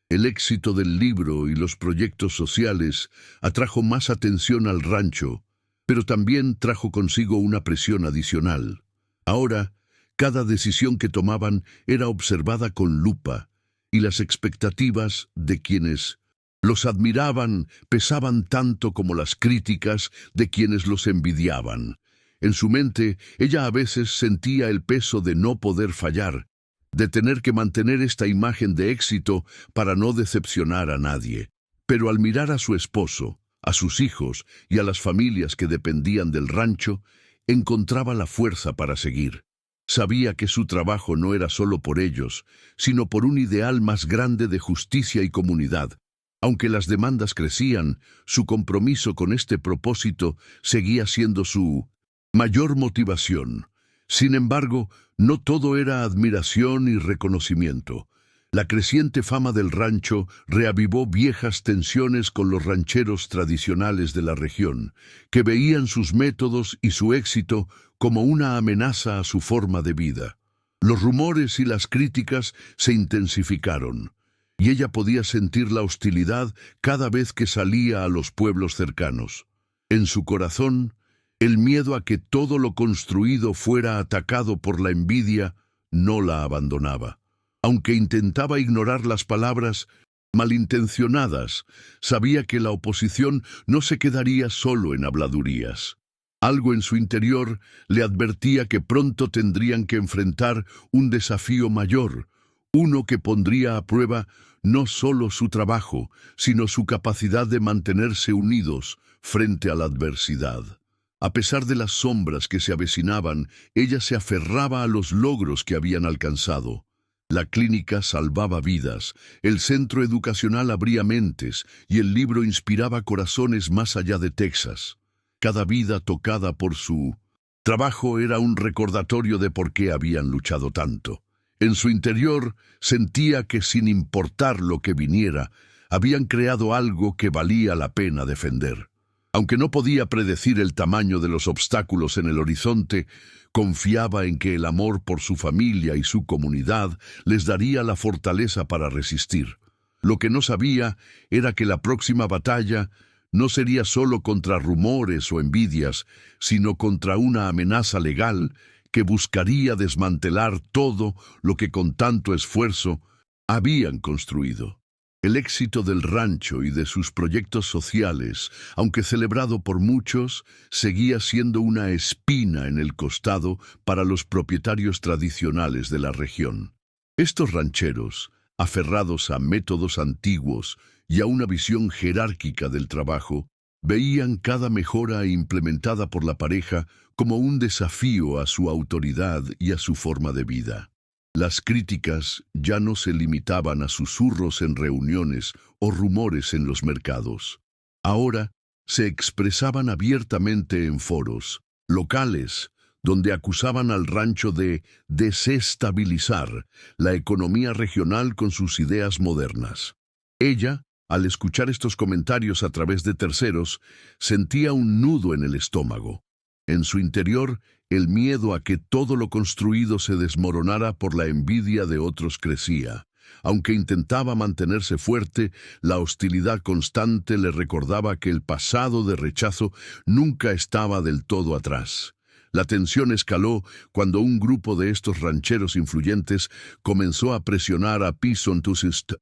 El éxito del libro y los proyectos sociales atrajo más atención al rancho, pero también trajo consigo una presión adicional. Ahora, cada decisión que tomaban era observada con lupa, y las expectativas de quienes los admiraban pesaban tanto como las críticas de quienes los envidiaban. En su mente, ella a veces sentía el peso de no poder fallar, de tener que mantener esta imagen de éxito para no decepcionar a nadie. Pero al mirar a su esposo, a sus hijos y a las familias que dependían del rancho, encontraba la fuerza para seguir. Sabía que su trabajo no era solo por ellos, sino por un ideal más grande de justicia y comunidad. Aunque las demandas crecían, su compromiso con este propósito seguía siendo su mayor motivación. Sin embargo, no todo era admiración y reconocimiento. La creciente fama del rancho reavivó viejas tensiones con los rancheros tradicionales de la región, que veían sus métodos y su éxito como una amenaza a su forma de vida. Los rumores y las críticas se intensificaron, y ella podía sentir la hostilidad cada vez que salía a los pueblos cercanos. En su corazón, el miedo a que todo lo construido fuera atacado por la envidia no la abandonaba. Aunque intentaba ignorar las palabras malintencionadas, sabía que la oposición no se quedaría solo en habladurías. Algo en su interior le advertía que pronto tendrían que enfrentar un desafío mayor, uno que pondría a prueba no solo su trabajo, sino su capacidad de mantenerse unidos frente a la adversidad. A pesar de las sombras que se avecinaban, ella se aferraba a los logros que habían alcanzado. La clínica salvaba vidas, el centro educacional abría mentes y el libro inspiraba corazones más allá de Texas. Cada vida tocada por su trabajo era un recordatorio de por qué habían luchado tanto. En su interior sentía que sin importar lo que viniera, habían creado algo que valía la pena defender. Aunque no podía predecir el tamaño de los obstáculos en el horizonte, confiaba en que el amor por su familia y su comunidad les daría la fortaleza para resistir. Lo que no sabía era que la próxima batalla no sería solo contra rumores o envidias, sino contra una amenaza legal que buscaría desmantelar todo lo que con tanto esfuerzo habían construido. El éxito del rancho y de sus proyectos sociales, aunque celebrado por muchos, seguía siendo una espina en el costado para los propietarios tradicionales de la región. Estos rancheros, aferrados a métodos antiguos y a una visión jerárquica del trabajo, veían cada mejora implementada por la pareja como un desafío a su autoridad y a su forma de vida. Las críticas ya no se limitaban a susurros en reuniones o rumores en los mercados. Ahora se expresaban abiertamente en foros locales, donde acusaban al rancho de desestabilizar la economía regional con sus ideas modernas. Ella, al escuchar estos comentarios a través de terceros, sentía un nudo en el estómago. En su interior, el miedo a que todo lo construido se desmoronara por la envidia de otros crecía. Aunque intentaba mantenerse fuerte, la hostilidad constante le recordaba que el pasado de rechazo nunca estaba del todo atrás. La tensión escaló cuando un grupo de estos rancheros influyentes comenzó a presionar a Pisontusist,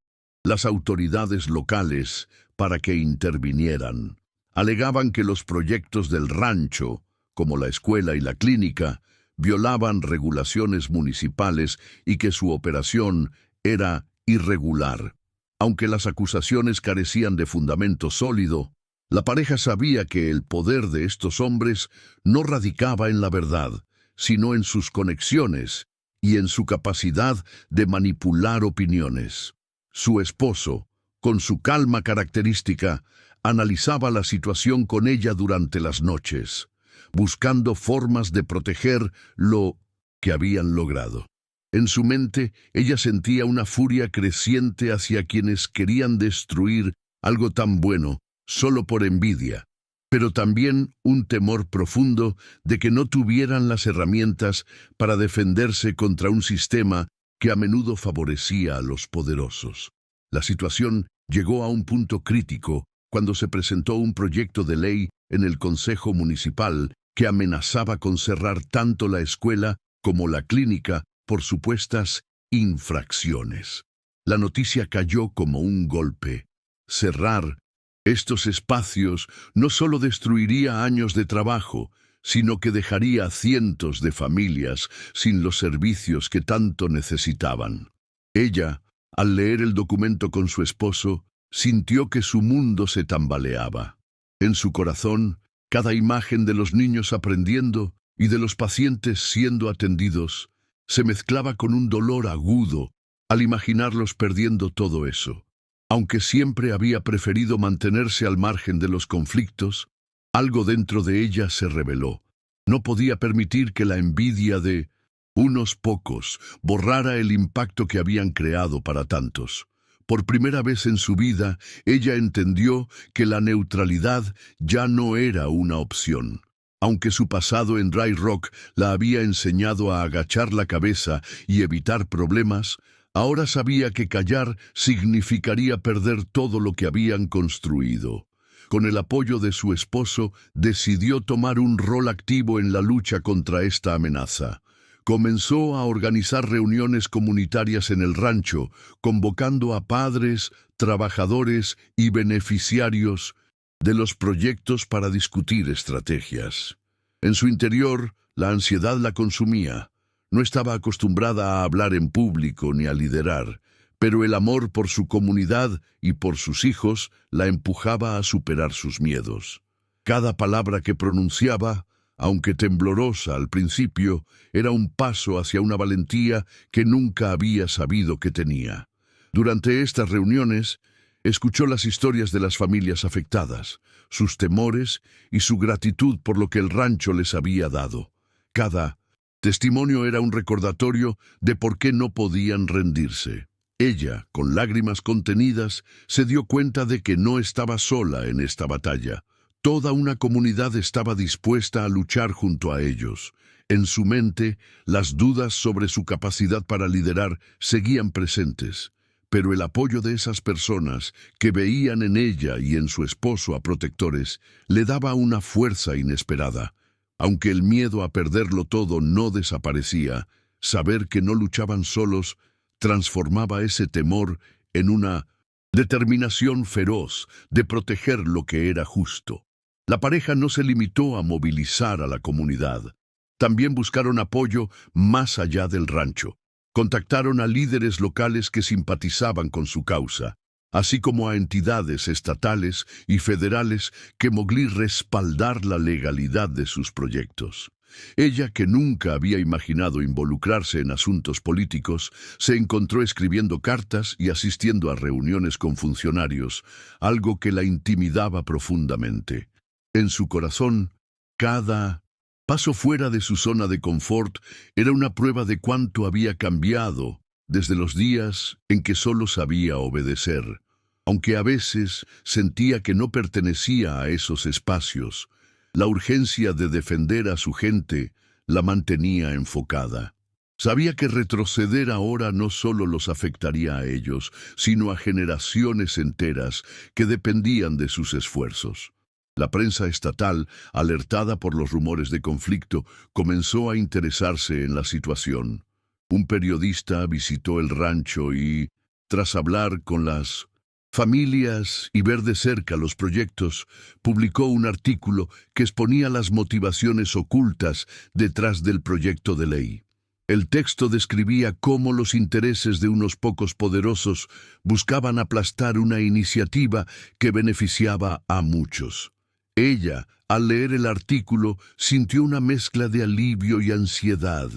las autoridades locales, para que intervinieran. Alegaban que los proyectos del rancho, como la escuela y la clínica, violaban regulaciones municipales y que su operación era irregular. Aunque las acusaciones carecían de fundamento sólido, la pareja sabía que el poder de estos hombres no radicaba en la verdad, sino en sus conexiones y en su capacidad de manipular opiniones. Su esposo, con su calma característica, analizaba la situación con ella durante las noches, buscando formas de proteger lo que habían logrado. En su mente, ella sentía una furia creciente hacia quienes querían destruir algo tan bueno solo por envidia, pero también un temor profundo de que no tuvieran las herramientas para defenderse contra un sistema que a menudo favorecía a los poderosos. La situación llegó a un punto crítico cuando se presentó un proyecto de ley en el Consejo Municipal que amenazaba con cerrar tanto la escuela como la clínica por supuestas infracciones. La noticia cayó como un golpe. Cerrar estos espacios no solo destruiría años de trabajo, sino que dejaría a cientos de familias sin los servicios que tanto necesitaban. Ella, al leer el documento con su esposo, sintió que su mundo se tambaleaba. En su corazón, cada imagen de los niños aprendiendo y de los pacientes siendo atendidos se mezclaba con un dolor agudo al imaginarlos perdiendo todo eso. Aunque siempre había preferido mantenerse al margen de los conflictos, algo dentro de ella se rebeló. No podía permitir que la envidia de unos pocos borrara el impacto que habían creado para tantos. Por primera vez en su vida, ella entendió que la neutralidad ya no era una opción. Aunque su pasado en Dry Rock la había enseñado a agachar la cabeza y evitar problemas, ahora sabía que callar significaría perder todo lo que habían construido. Con el apoyo de su esposo, decidió tomar un rol activo en la lucha contra esta amenaza. Comenzó a organizar reuniones comunitarias en el rancho, convocando a padres, trabajadores y beneficiarios de los proyectos para discutir estrategias. En su interior, la ansiedad la consumía. No estaba acostumbrada a hablar en público ni a liderar, pero el amor por su comunidad y por sus hijos la empujaba a superar sus miedos. Cada palabra que pronunciaba, aunque temblorosa al principio, era un paso hacia una valentía que nunca había sabido que tenía. Durante estas reuniones, escuchó las historias de las familias afectadas, sus temores y su gratitud por lo que el rancho les había dado. Cada testimonio era un recordatorio de por qué no podían rendirse. Ella, con lágrimas contenidas, se dio cuenta de que no estaba sola en esta batalla. Toda una comunidad estaba dispuesta a luchar junto a ellos. En su mente, las dudas sobre su capacidad para liderar seguían presentes, pero el apoyo de esas personas que veían en ella y en su esposo a protectores le daba una fuerza inesperada. Aunque el miedo a perderlo todo no desaparecía, saber que no luchaban solos transformaba ese temor en una determinación feroz de proteger lo que era justo. La pareja no se limitó a movilizar a la comunidad. También buscaron apoyo más allá del rancho. Contactaron a líderes locales que simpatizaban con su causa, así como a entidades estatales y federales que mogli respaldar la legalidad de sus proyectos. Ella, que nunca había imaginado involucrarse en asuntos políticos, se encontró escribiendo cartas y asistiendo a reuniones con funcionarios, algo que la intimidaba profundamente. En su corazón, cada paso fuera de su zona de confort era una prueba de cuánto había cambiado desde los días en que solo sabía obedecer. Aunque a veces sentía que no pertenecía a esos espacios, la urgencia de defender a su gente la mantenía enfocada. Sabía que retroceder ahora no solo los afectaría a ellos, sino a generaciones enteras que dependían de sus esfuerzos. La prensa estatal, alertada por los rumores de conflicto, comenzó a interesarse en la situación. Un periodista visitó el rancho y, tras hablar con las familias y ver de cerca los proyectos, publicó un artículo que exponía las motivaciones ocultas detrás del proyecto de ley. El texto describía cómo los intereses de unos pocos poderosos buscaban aplastar una iniciativa que beneficiaba a muchos. Ella, al leer el artículo, sintió una mezcla de alivio y ansiedad.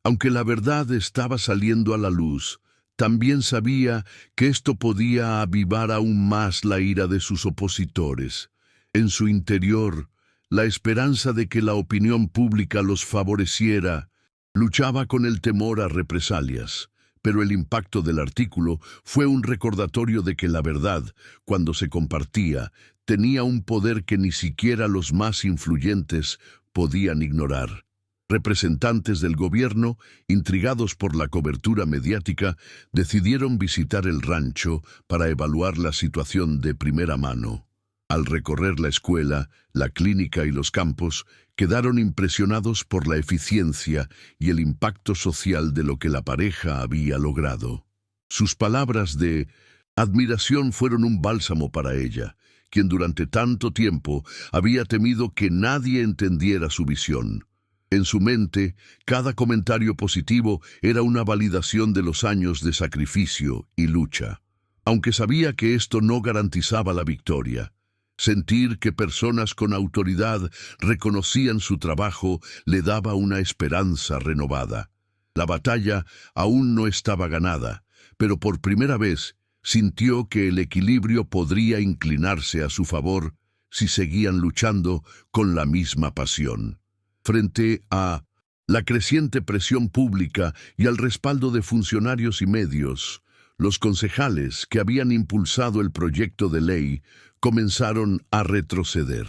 Aunque la verdad estaba saliendo a la luz, también sabía que esto podía avivar aún más la ira de sus opositores. En su interior, la esperanza de que la opinión pública los favoreciera luchaba con el temor a represalias. Pero el impacto del artículo fue un recordatorio de que la verdad, cuando se compartía, tenía un poder que ni siquiera los más influyentes podían ignorar. Representantes del gobierno, intrigados por la cobertura mediática, decidieron visitar el rancho para evaluar la situación de primera mano. Al recorrer la escuela, la clínica y los campos, quedaron impresionados por la eficiencia y el impacto social de lo que la pareja había logrado. Sus palabras de admiración fueron un bálsamo para ella, quien durante tanto tiempo había temido que nadie entendiera su visión. En su mente, cada comentario positivo era una validación de los años de sacrificio y lucha. Aunque sabía que esto no garantizaba la victoria, sentir que personas con autoridad reconocían su trabajo le daba una esperanza renovada. La batalla aún no estaba ganada, pero por primera vez sintió que el equilibrio podría inclinarse a su favor si seguían luchando con la misma pasión. Frente a la creciente presión pública y al respaldo de funcionarios y medios, los concejales que habían impulsado el proyecto de ley comenzaron a retroceder.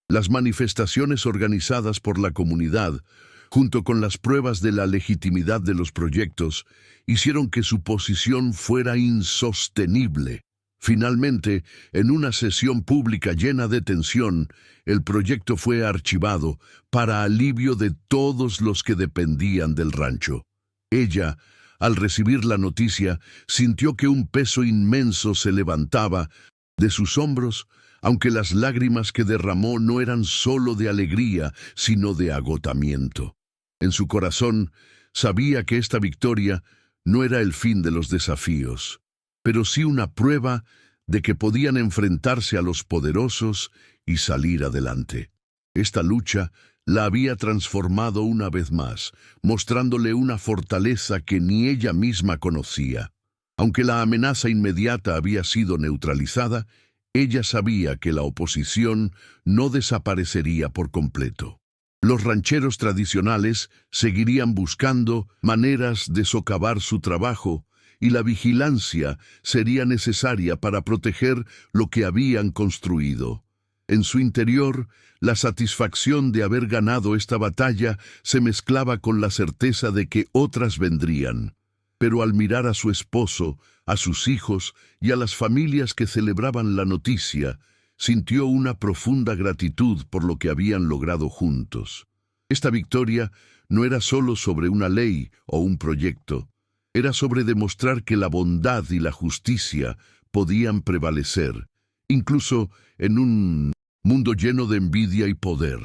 Las manifestaciones organizadas por la comunidad, junto con las pruebas de la legitimidad de los proyectos, hicieron que su posición fuera insostenible. Finalmente, en una sesión pública llena de tensión, el proyecto fue archivado para alivio de todos los que dependían del rancho. Ella, al recibir la noticia, sintió que un peso inmenso se levantaba de sus hombros, aunque las lágrimas que derramó no eran solo de alegría, sino de agotamiento. En su corazón sabía que esta victoria no era el fin de los desafíos, pero sí una prueba de que podían enfrentarse a los poderosos y salir adelante. Esta lucha la había transformado una vez más, mostrándole una fortaleza que ni ella misma conocía. Aunque la amenaza inmediata había sido neutralizada, ella sabía que la oposición no desaparecería por completo. Los rancheros tradicionales seguirían buscando maneras de socavar su trabajo, y la vigilancia sería necesaria para proteger lo que habían construido. En su interior, la satisfacción de haber ganado esta batalla se mezclaba con la certeza de que otras vendrían. Pero al mirar a su esposo, a sus hijos y a las familias que celebraban la noticia, sintió una profunda gratitud por lo que habían logrado juntos. Esta victoria no era solo sobre una ley o un proyecto, era sobre demostrar que la bondad y la justicia podían prevalecer, incluso en un mundo lleno de envidia y poder.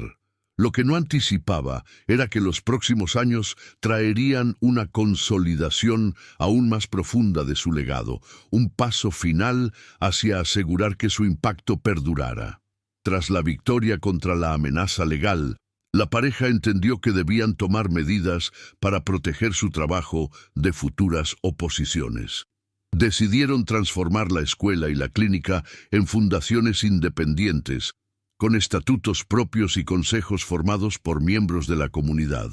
Lo que no anticipaba era que los próximos años traerían una consolidación aún más profunda de su legado, un paso final hacia asegurar que su impacto perdurara. Tras la victoria contra la amenaza legal, la pareja entendió que debían tomar medidas para proteger su trabajo de futuras oposiciones. Decidieron transformar la escuela y la clínica en fundaciones independientes, con estatutos propios y consejos formados por miembros de la comunidad.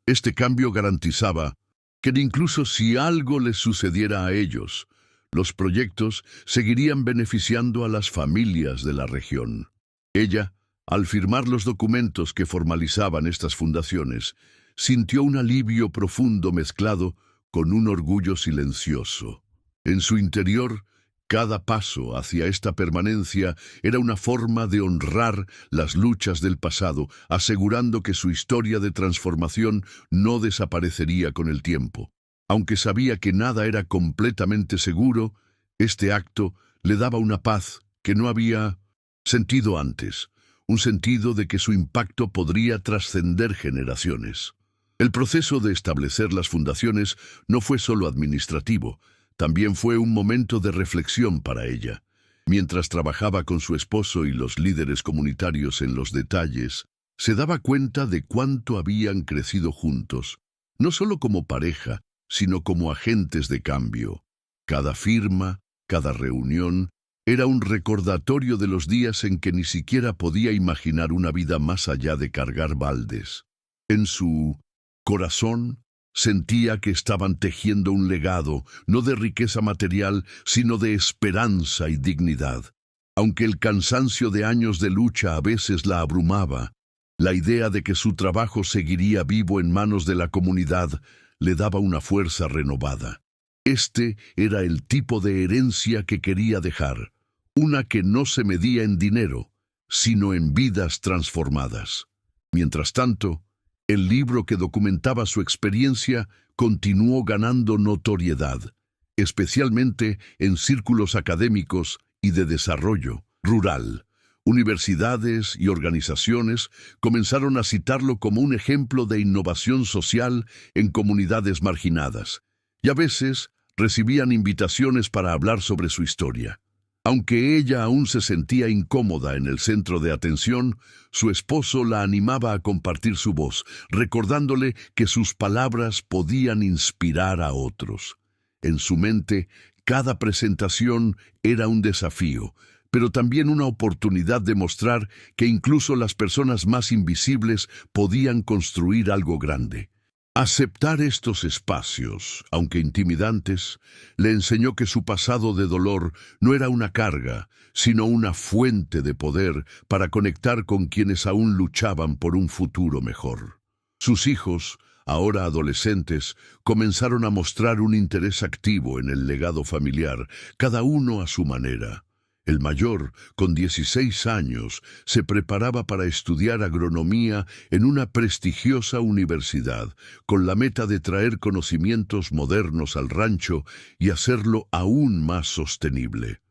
Este cambio garantizaba que incluso si algo les sucediera a ellos, los proyectos seguirían beneficiando a las familias de la región. Ella, al firmar los documentos que formalizaban estas fundaciones, sintió un alivio profundo mezclado con un orgullo silencioso. En su interior, cada paso hacia esta permanencia era una forma de honrar las luchas del pasado, asegurando que su historia de transformación no desaparecería con el tiempo. Aunque sabía que nada era completamente seguro, este acto le daba una paz que no había sentido antes, un sentido de que su impacto podría trascender generaciones. El proceso de establecer las fundaciones no fue solo administrativo, también fue un momento de reflexión para ella. Mientras trabajaba con su esposo y los líderes comunitarios en los detalles, se daba cuenta de cuánto habían crecido juntos, no solo como pareja, sino como agentes de cambio. Cada firma, cada reunión, era un recordatorio de los días en que ni siquiera podía imaginar una vida más allá de cargar baldes. En su corazón, sentía que estaban tejiendo un legado, no de riqueza material, sino de esperanza y dignidad. Aunque el cansancio de años de lucha a veces la abrumaba, la idea de que su trabajo seguiría vivo en manos de la comunidad le daba una fuerza renovada. Este era el tipo de herencia que quería dejar, una que no se medía en dinero, sino en vidas transformadas. Mientras tanto, el libro que documentaba su experiencia continuó ganando notoriedad, especialmente en círculos académicos y de desarrollo rural. Universidades y organizaciones comenzaron a citarlo como un ejemplo de innovación social en comunidades marginadas, y a veces recibían invitaciones para hablar sobre su historia. Aunque ella aún se sentía incómoda en el centro de atención, su esposo la animaba a compartir su voz, recordándole que sus palabras podían inspirar a otros. En su mente, cada presentación era un desafío, pero también una oportunidad de mostrar que incluso las personas más invisibles podían construir algo grande. Aceptar estos espacios, aunque intimidantes, le enseñó que su pasado de dolor no era una carga, sino una fuente de poder para conectar con quienes aún luchaban por un futuro mejor. Sus hijos, ahora adolescentes, comenzaron a mostrar un interés activo en el legado familiar, cada uno a su manera. El mayor, con 16 años, se preparaba para estudiar agronomía en una prestigiosa universidad, con la meta de traer conocimientos modernos al rancho y hacerlo aún más sostenible.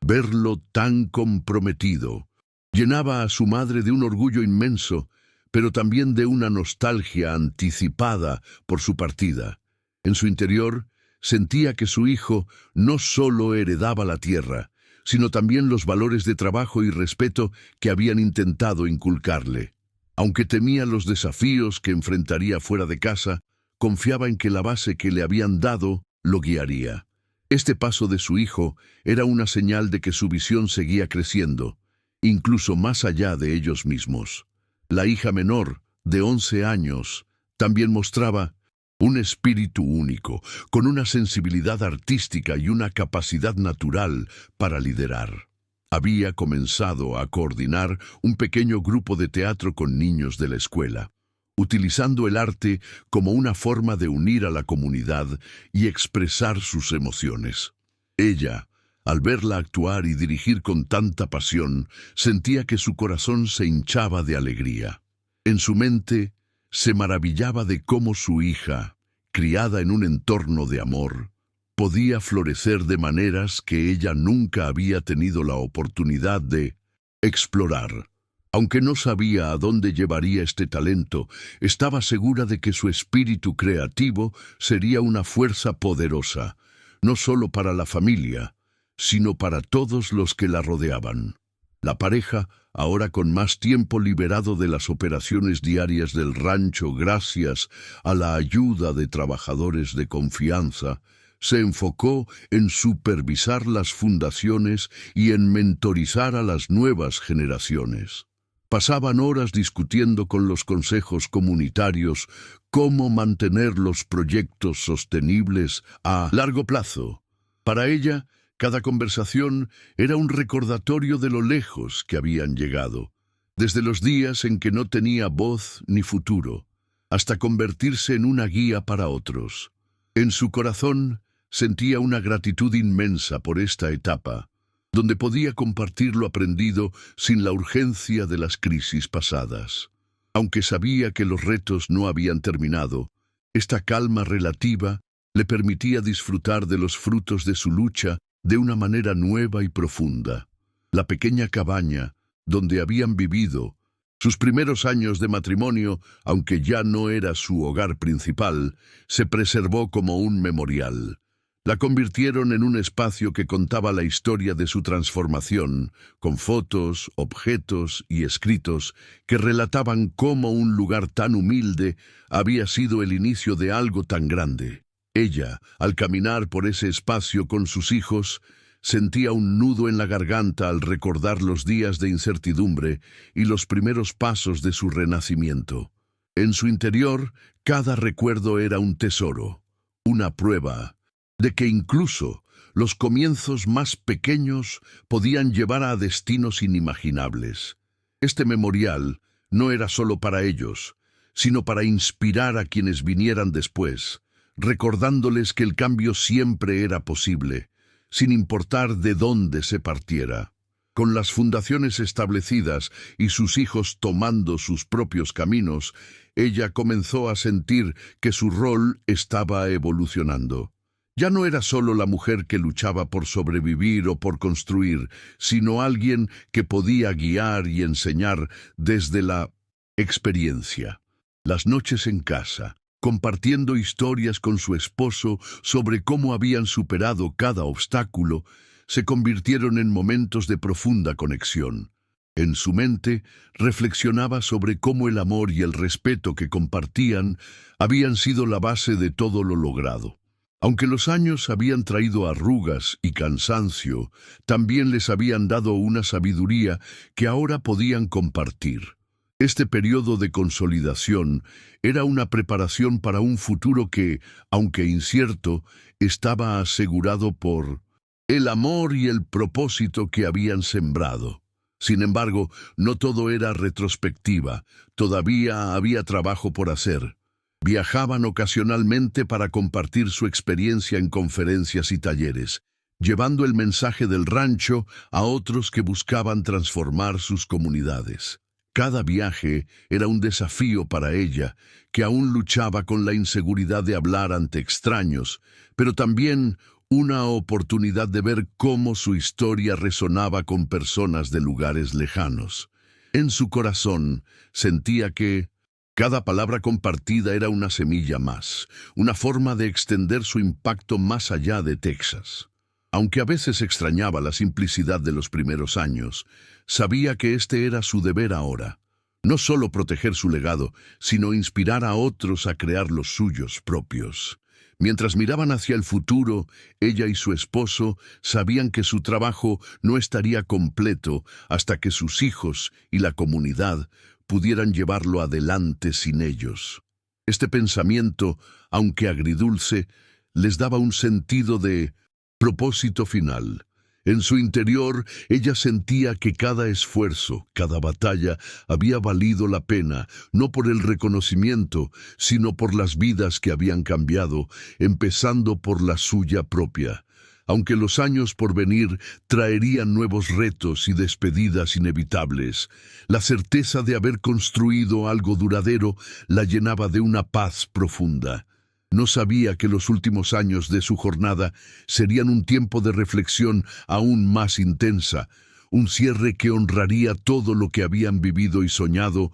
Verlo tan comprometido llenaba a su madre de un orgullo inmenso, pero también de una nostalgia anticipada por su partida. En su interior, sentía que su hijo no solo heredaba la tierra, sino también los valores de trabajo y respeto que habían intentado inculcarle. Aunque temía los desafíos que enfrentaría fuera de casa, confiaba en que la base que le habían dado lo guiaría. Este paso de su hijo era una señal de que su visión seguía creciendo, incluso más allá de ellos mismos. La hija menor, de 11 años, también mostraba un espíritu único, con una sensibilidad artística y una capacidad natural para liderar. Había comenzado a coordinar un pequeño grupo de teatro con niños de la escuela, utilizando el arte como una forma de unir a la comunidad y expresar sus emociones. Ella, al verla actuar y dirigir con tanta pasión, sentía que su corazón se hinchaba de alegría. En su mente, se maravillaba de cómo su hija, criada en un entorno de amor, podía florecer de maneras que ella nunca había tenido la oportunidad de explorar. Aunque no sabía a dónde llevaría este talento, estaba segura de que su espíritu creativo sería una fuerza poderosa, no solo para la familia, sino para todos los que la rodeaban. La pareja, ahora con más tiempo liberado de las operaciones diarias del rancho gracias a la ayuda de trabajadores de confianza, se enfocó en supervisar las fundaciones y en mentorizar a las nuevas generaciones. Pasaban horas discutiendo con los consejos comunitarios cómo mantener los proyectos sostenibles a largo plazo. Para ella, cada conversación era un recordatorio de lo lejos que habían llegado, desde los días en que no tenía voz ni futuro, hasta convertirse en una guía para otros. En su corazón sentía una gratitud inmensa por esta etapa, donde podía compartir lo aprendido sin la urgencia de las crisis pasadas. Aunque sabía que los retos no habían terminado, esta calma relativa le permitía disfrutar de los frutos de su lucha de una manera nueva y profunda. La pequeña cabaña, donde habían vivido sus primeros años de matrimonio, aunque ya no era su hogar principal, se preservó como un memorial. La convirtieron en un espacio que contaba la historia de su transformación, con fotos, objetos y escritos que relataban cómo un lugar tan humilde había sido el inicio de algo tan grande. Ella, al caminar por ese espacio con sus hijos, sentía un nudo en la garganta al recordar los días de incertidumbre y los primeros pasos de su renacimiento. En su interior, cada recuerdo era un tesoro, una prueba de que incluso los comienzos más pequeños podían llevar a destinos inimaginables. Este memorial no era solo para ellos, sino para inspirar a quienes vinieran después, recordándoles que el cambio siempre era posible, sin importar de dónde se partiera. Con las fundaciones establecidas y sus hijos tomando sus propios caminos, ella comenzó a sentir que su rol estaba evolucionando. Ya no era solo la mujer que luchaba por sobrevivir o por construir, sino alguien que podía guiar y enseñar desde la experiencia. Las noches en casa, compartiendo historias con su esposo sobre cómo habían superado cada obstáculo, se convirtieron en momentos de profunda conexión. En su mente, reflexionaba sobre cómo el amor y el respeto que compartían habían sido la base de todo lo logrado. Aunque los años habían traído arrugas y cansancio, también les habían dado una sabiduría que ahora podían compartir. Este periodo de consolidación era una preparación para un futuro que, aunque incierto, estaba asegurado por el amor y el propósito que habían sembrado. Sin embargo, no todo era retrospectiva, todavía había trabajo por hacer. Viajaban ocasionalmente para compartir su experiencia en conferencias y talleres, llevando el mensaje del rancho a otros que buscaban transformar sus comunidades. Cada viaje era un desafío para ella, que aún luchaba con la inseguridad de hablar ante extraños, pero también una oportunidad de ver cómo su historia resonaba con personas de lugares lejanos. En su corazón sentía que cada palabra compartida era una semilla más, una forma de extender su impacto más allá de Texas. Aunque a veces extrañaba la simplicidad de los primeros años, sabía que este era su deber ahora. No solo proteger su legado, sino inspirar a otros a crear los suyos propios. Mientras miraban hacia el futuro, ella y su esposo sabían que su trabajo no estaría completo hasta que sus hijos y la comunidad pudieran llevarlo adelante sin ellos. Este pensamiento, aunque agridulce, les daba un sentido de propósito final. En su interior, ella sentía que cada esfuerzo, cada batalla, había valido la pena, no por el reconocimiento, sino por las vidas que habían cambiado, empezando por la suya propia. Aunque los años por venir traerían nuevos retos y despedidas inevitables, la certeza de haber construido algo duradero la llenaba de una paz profunda. No sabía que los últimos años de su jornada serían un tiempo de reflexión aún más intensa, un cierre que honraría todo lo que habían vivido y soñado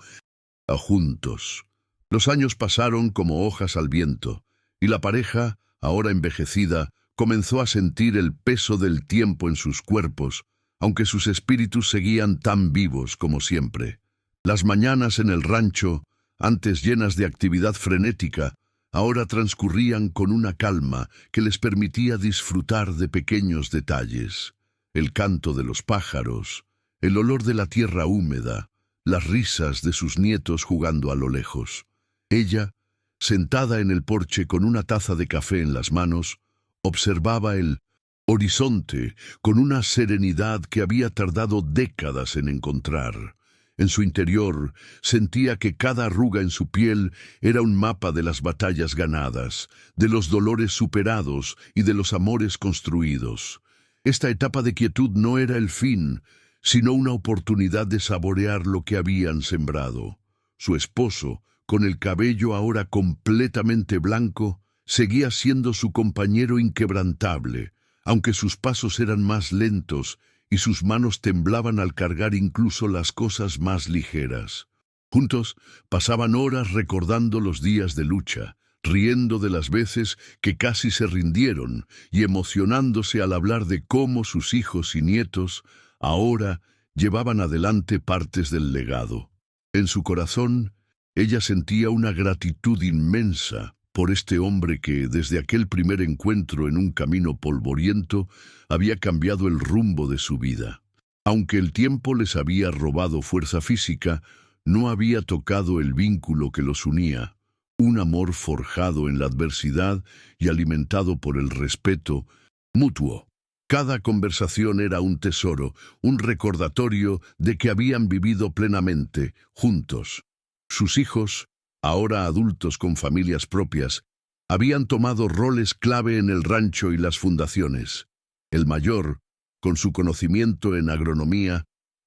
juntos. Los años pasaron como hojas al viento, y la pareja, ahora envejecida, comenzó a sentir el peso del tiempo en sus cuerpos, aunque sus espíritus seguían tan vivos como siempre. Las mañanas en el rancho, antes llenas de actividad frenética, ahora transcurrían con una calma que les permitía disfrutar de pequeños detalles. El canto de los pájaros, el olor de la tierra húmeda, las risas de sus nietos jugando a lo lejos. Ella, sentada en el porche con una taza de café en las manos, observaba el horizonte con una serenidad que había tardado décadas en encontrar. En su interior sentía que cada arruga en su piel era un mapa de las batallas ganadas, de los dolores superados y de los amores construidos. Esta etapa de quietud no era el fin, sino una oportunidad de saborear lo que habían sembrado. Su esposo, con el cabello ahora completamente blanco, seguía siendo su compañero inquebrantable, aunque sus pasos eran más lentos y sus manos temblaban al cargar incluso las cosas más ligeras. Juntos pasaban horas recordando los días de lucha, riendo de las veces que casi se rindieron y emocionándose al hablar de cómo sus hijos y nietos ahora llevaban adelante partes del legado. En su corazón, ella sentía una gratitud inmensa por este hombre que, desde aquel primer encuentro en un camino polvoriento, había cambiado el rumbo de su vida. Aunque el tiempo les había robado fuerza física, no había tocado el vínculo que los unía, un amor forjado en la adversidad y alimentado por el respeto mutuo. Cada conversación era un tesoro, un recordatorio de que habían vivido plenamente, juntos. Sus hijos, ahora adultos con familias propias, habían tomado roles clave en el rancho y las fundaciones. El mayor, con su conocimiento en agronomía,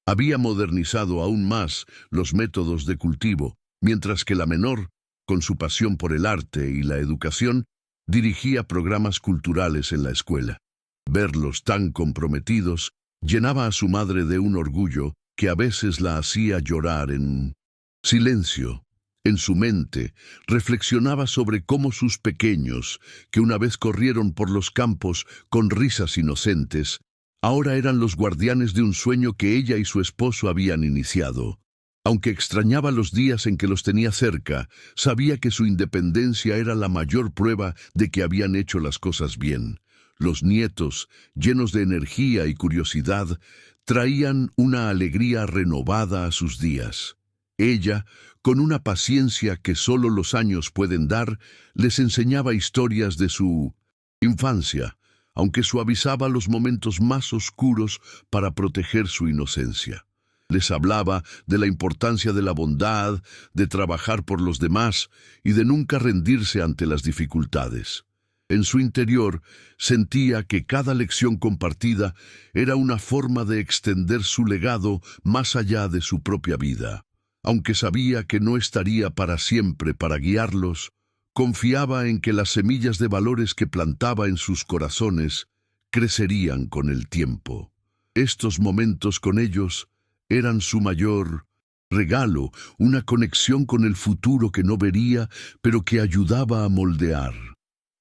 había modernizado aún más los métodos de cultivo, mientras que la menor, con su pasión por el arte y la educación, dirigía programas culturales en la escuela. Verlos tan comprometidos llenaba a su madre de un orgullo que a veces la hacía llorar en silencio. En su mente, reflexionaba sobre cómo sus pequeños, que una vez corrieron por los campos con risas inocentes, ahora eran los guardianes de un sueño que ella y su esposo habían iniciado. Aunque extrañaba los días en que los tenía cerca, sabía que su independencia era la mayor prueba de que habían hecho las cosas bien. Los nietos, llenos de energía y curiosidad, traían una alegría renovada a sus días. Ella, con una paciencia que solo los años pueden dar, les enseñaba historias de su infancia, aunque suavizaba los momentos más oscuros para proteger su inocencia. Les hablaba de la importancia de la bondad, de trabajar por los demás y de nunca rendirse ante las dificultades. En su interior sentía que cada lección compartida era una forma de extender su legado más allá de su propia vida. Aunque sabía que no estaría para siempre para guiarlos, Confiaba en que las semillas de valores que plantaba en sus corazones crecerían con el tiempo. Estos momentos con ellos eran su mayor regalo, una conexión con el futuro que no vería, pero que ayudaba a moldear.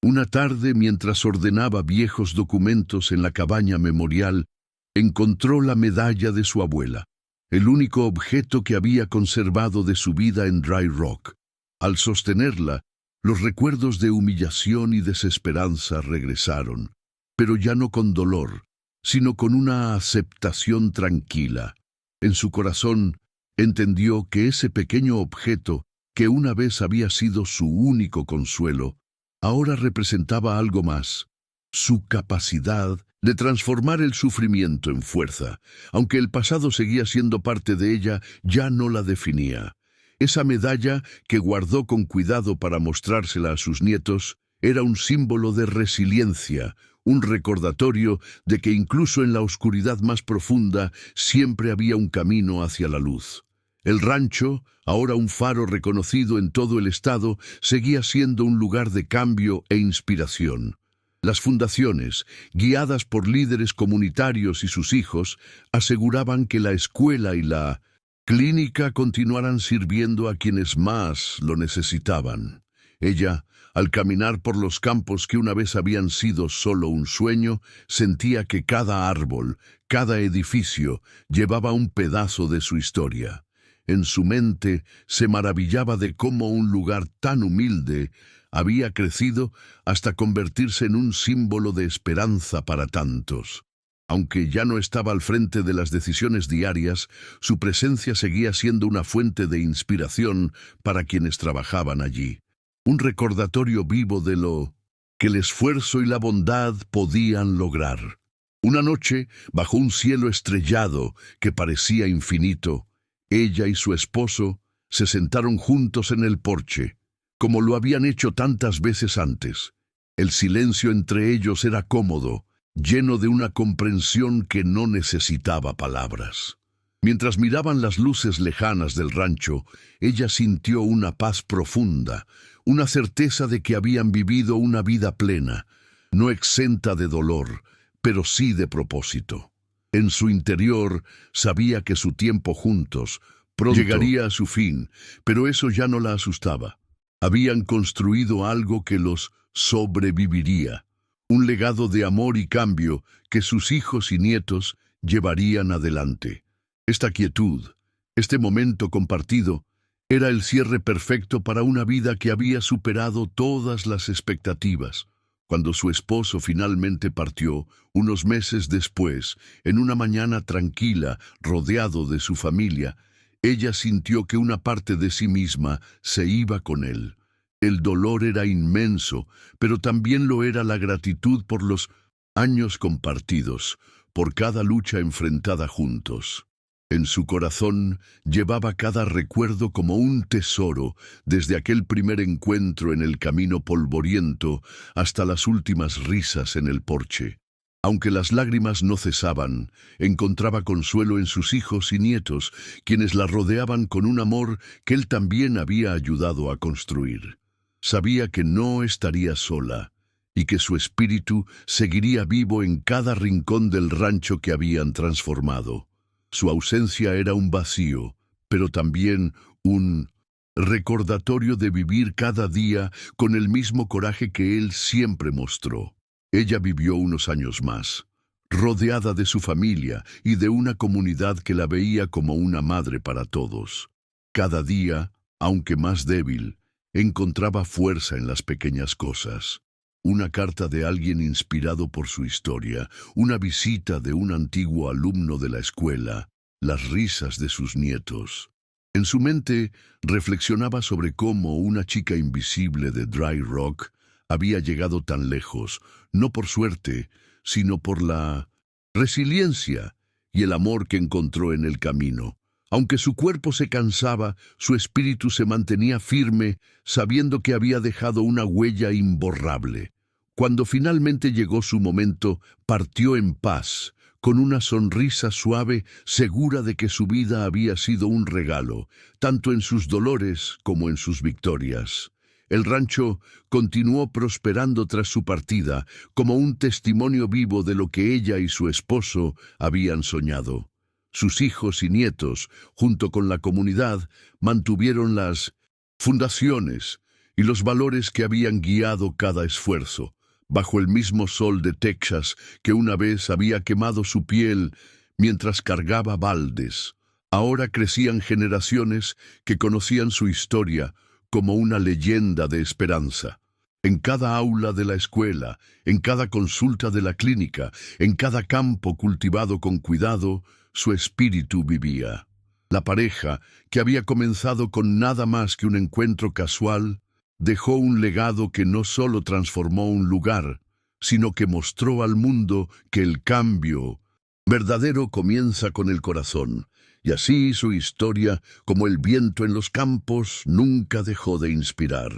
Una tarde, mientras ordenaba viejos documentos en la cabaña memorial, encontró la medalla de su abuela, el único objeto que había conservado de su vida en Dry Rock. Al sostenerla, los recuerdos de humillación y desesperanza regresaron, pero ya no con dolor, sino con una aceptación tranquila. En su corazón entendió que ese pequeño objeto, que una vez había sido su único consuelo, ahora representaba algo más: su capacidad de transformar el sufrimiento en fuerza. Aunque el pasado seguía siendo parte de ella, ya no la definía. Esa medalla, que guardó con cuidado para mostrársela a sus nietos, era un símbolo de resiliencia, un recordatorio de que incluso en la oscuridad más profunda siempre había un camino hacia la luz. El rancho, ahora un faro reconocido en todo el estado, seguía siendo un lugar de cambio e inspiración. Las fundaciones, guiadas por líderes comunitarios y sus hijos, aseguraban que la escuela y la clínica continuaran sirviendo a quienes más lo necesitaban. Ella, al caminar por los campos que una vez habían sido solo un sueño, sentía que cada árbol, cada edificio, llevaba un pedazo de su historia. En su mente se maravillaba de cómo un lugar tan humilde había crecido hasta convertirse en un símbolo de esperanza para tantos. Aunque ya no estaba al frente de las decisiones diarias, su presencia seguía siendo una fuente de inspiración para quienes trabajaban allí. Un recordatorio vivo de lo que el esfuerzo y la bondad podían lograr. Una noche, bajo un cielo estrellado que parecía infinito, ella y su esposo se sentaron juntos en el porche, como lo habían hecho tantas veces antes. El silencio entre ellos era cómodo, lleno de una comprensión que no necesitaba palabras. Mientras miraban las luces lejanas del rancho, ella sintió una paz profunda, una certeza de que habían vivido una vida plena, no exenta de dolor, pero sí de propósito. En su interior sabía que su tiempo juntos pronto llegaría a su fin, pero eso ya no la asustaba. Habían construido algo que los sobreviviría, un legado de amor y cambio que sus hijos y nietos llevarían adelante. Esta quietud, este momento compartido, era el cierre perfecto para una vida que había superado todas las expectativas. Cuando su esposo finalmente partió, unos meses después, en una mañana tranquila, rodeado de su familia, ella sintió que una parte de sí misma se iba con él. El dolor era inmenso, pero también lo era la gratitud por los años compartidos, por cada lucha enfrentada juntos. En su corazón llevaba cada recuerdo como un tesoro, desde aquel primer encuentro en el camino polvoriento hasta las últimas risas en el porche. Aunque las lágrimas no cesaban, encontraba consuelo en sus hijos y nietos, quienes la rodeaban con un amor que él también había ayudado a construir. Sabía que no estaría sola y que su espíritu seguiría vivo en cada rincón del rancho que habían transformado. Su ausencia era un vacío, pero también un recordatorio de vivir cada día con el mismo coraje que él siempre mostró. Ella vivió unos años más, rodeada de su familia y de una comunidad que la veía como una madre para todos. Cada día, aunque más débil, encontraba fuerza en las pequeñas cosas. Una carta de alguien inspirado por su historia, una visita de un antiguo alumno de la escuela, las risas de sus nietos. En su mente reflexionaba sobre cómo una chica invisible de Dry Rock había llegado tan lejos, no por suerte, sino por la resiliencia y el amor que encontró en el camino. Aunque su cuerpo se cansaba, su espíritu se mantenía firme, sabiendo que había dejado una huella imborrable. Cuando finalmente llegó su momento, partió en paz, con una sonrisa suave, segura de que su vida había sido un regalo, tanto en sus dolores como en sus victorias. El rancho continuó prosperando tras su partida, como un testimonio vivo de lo que ella y su esposo habían soñado. Sus hijos y nietos, junto con la comunidad, mantuvieron las fundaciones y los valores que habían guiado cada esfuerzo, bajo el mismo sol de Texas que una vez había quemado su piel mientras cargaba baldes. Ahora crecían generaciones que conocían su historia como una leyenda de esperanza. En cada aula de la escuela, en cada consulta de la clínica, en cada campo cultivado con cuidado, su espíritu vivía. La pareja, que había comenzado con nada más que un encuentro casual, dejó un legado que no solo transformó un lugar, sino que mostró al mundo que el cambio verdadero comienza con el corazón. Y así su historia, como el viento en los campos, nunca dejó de inspirar.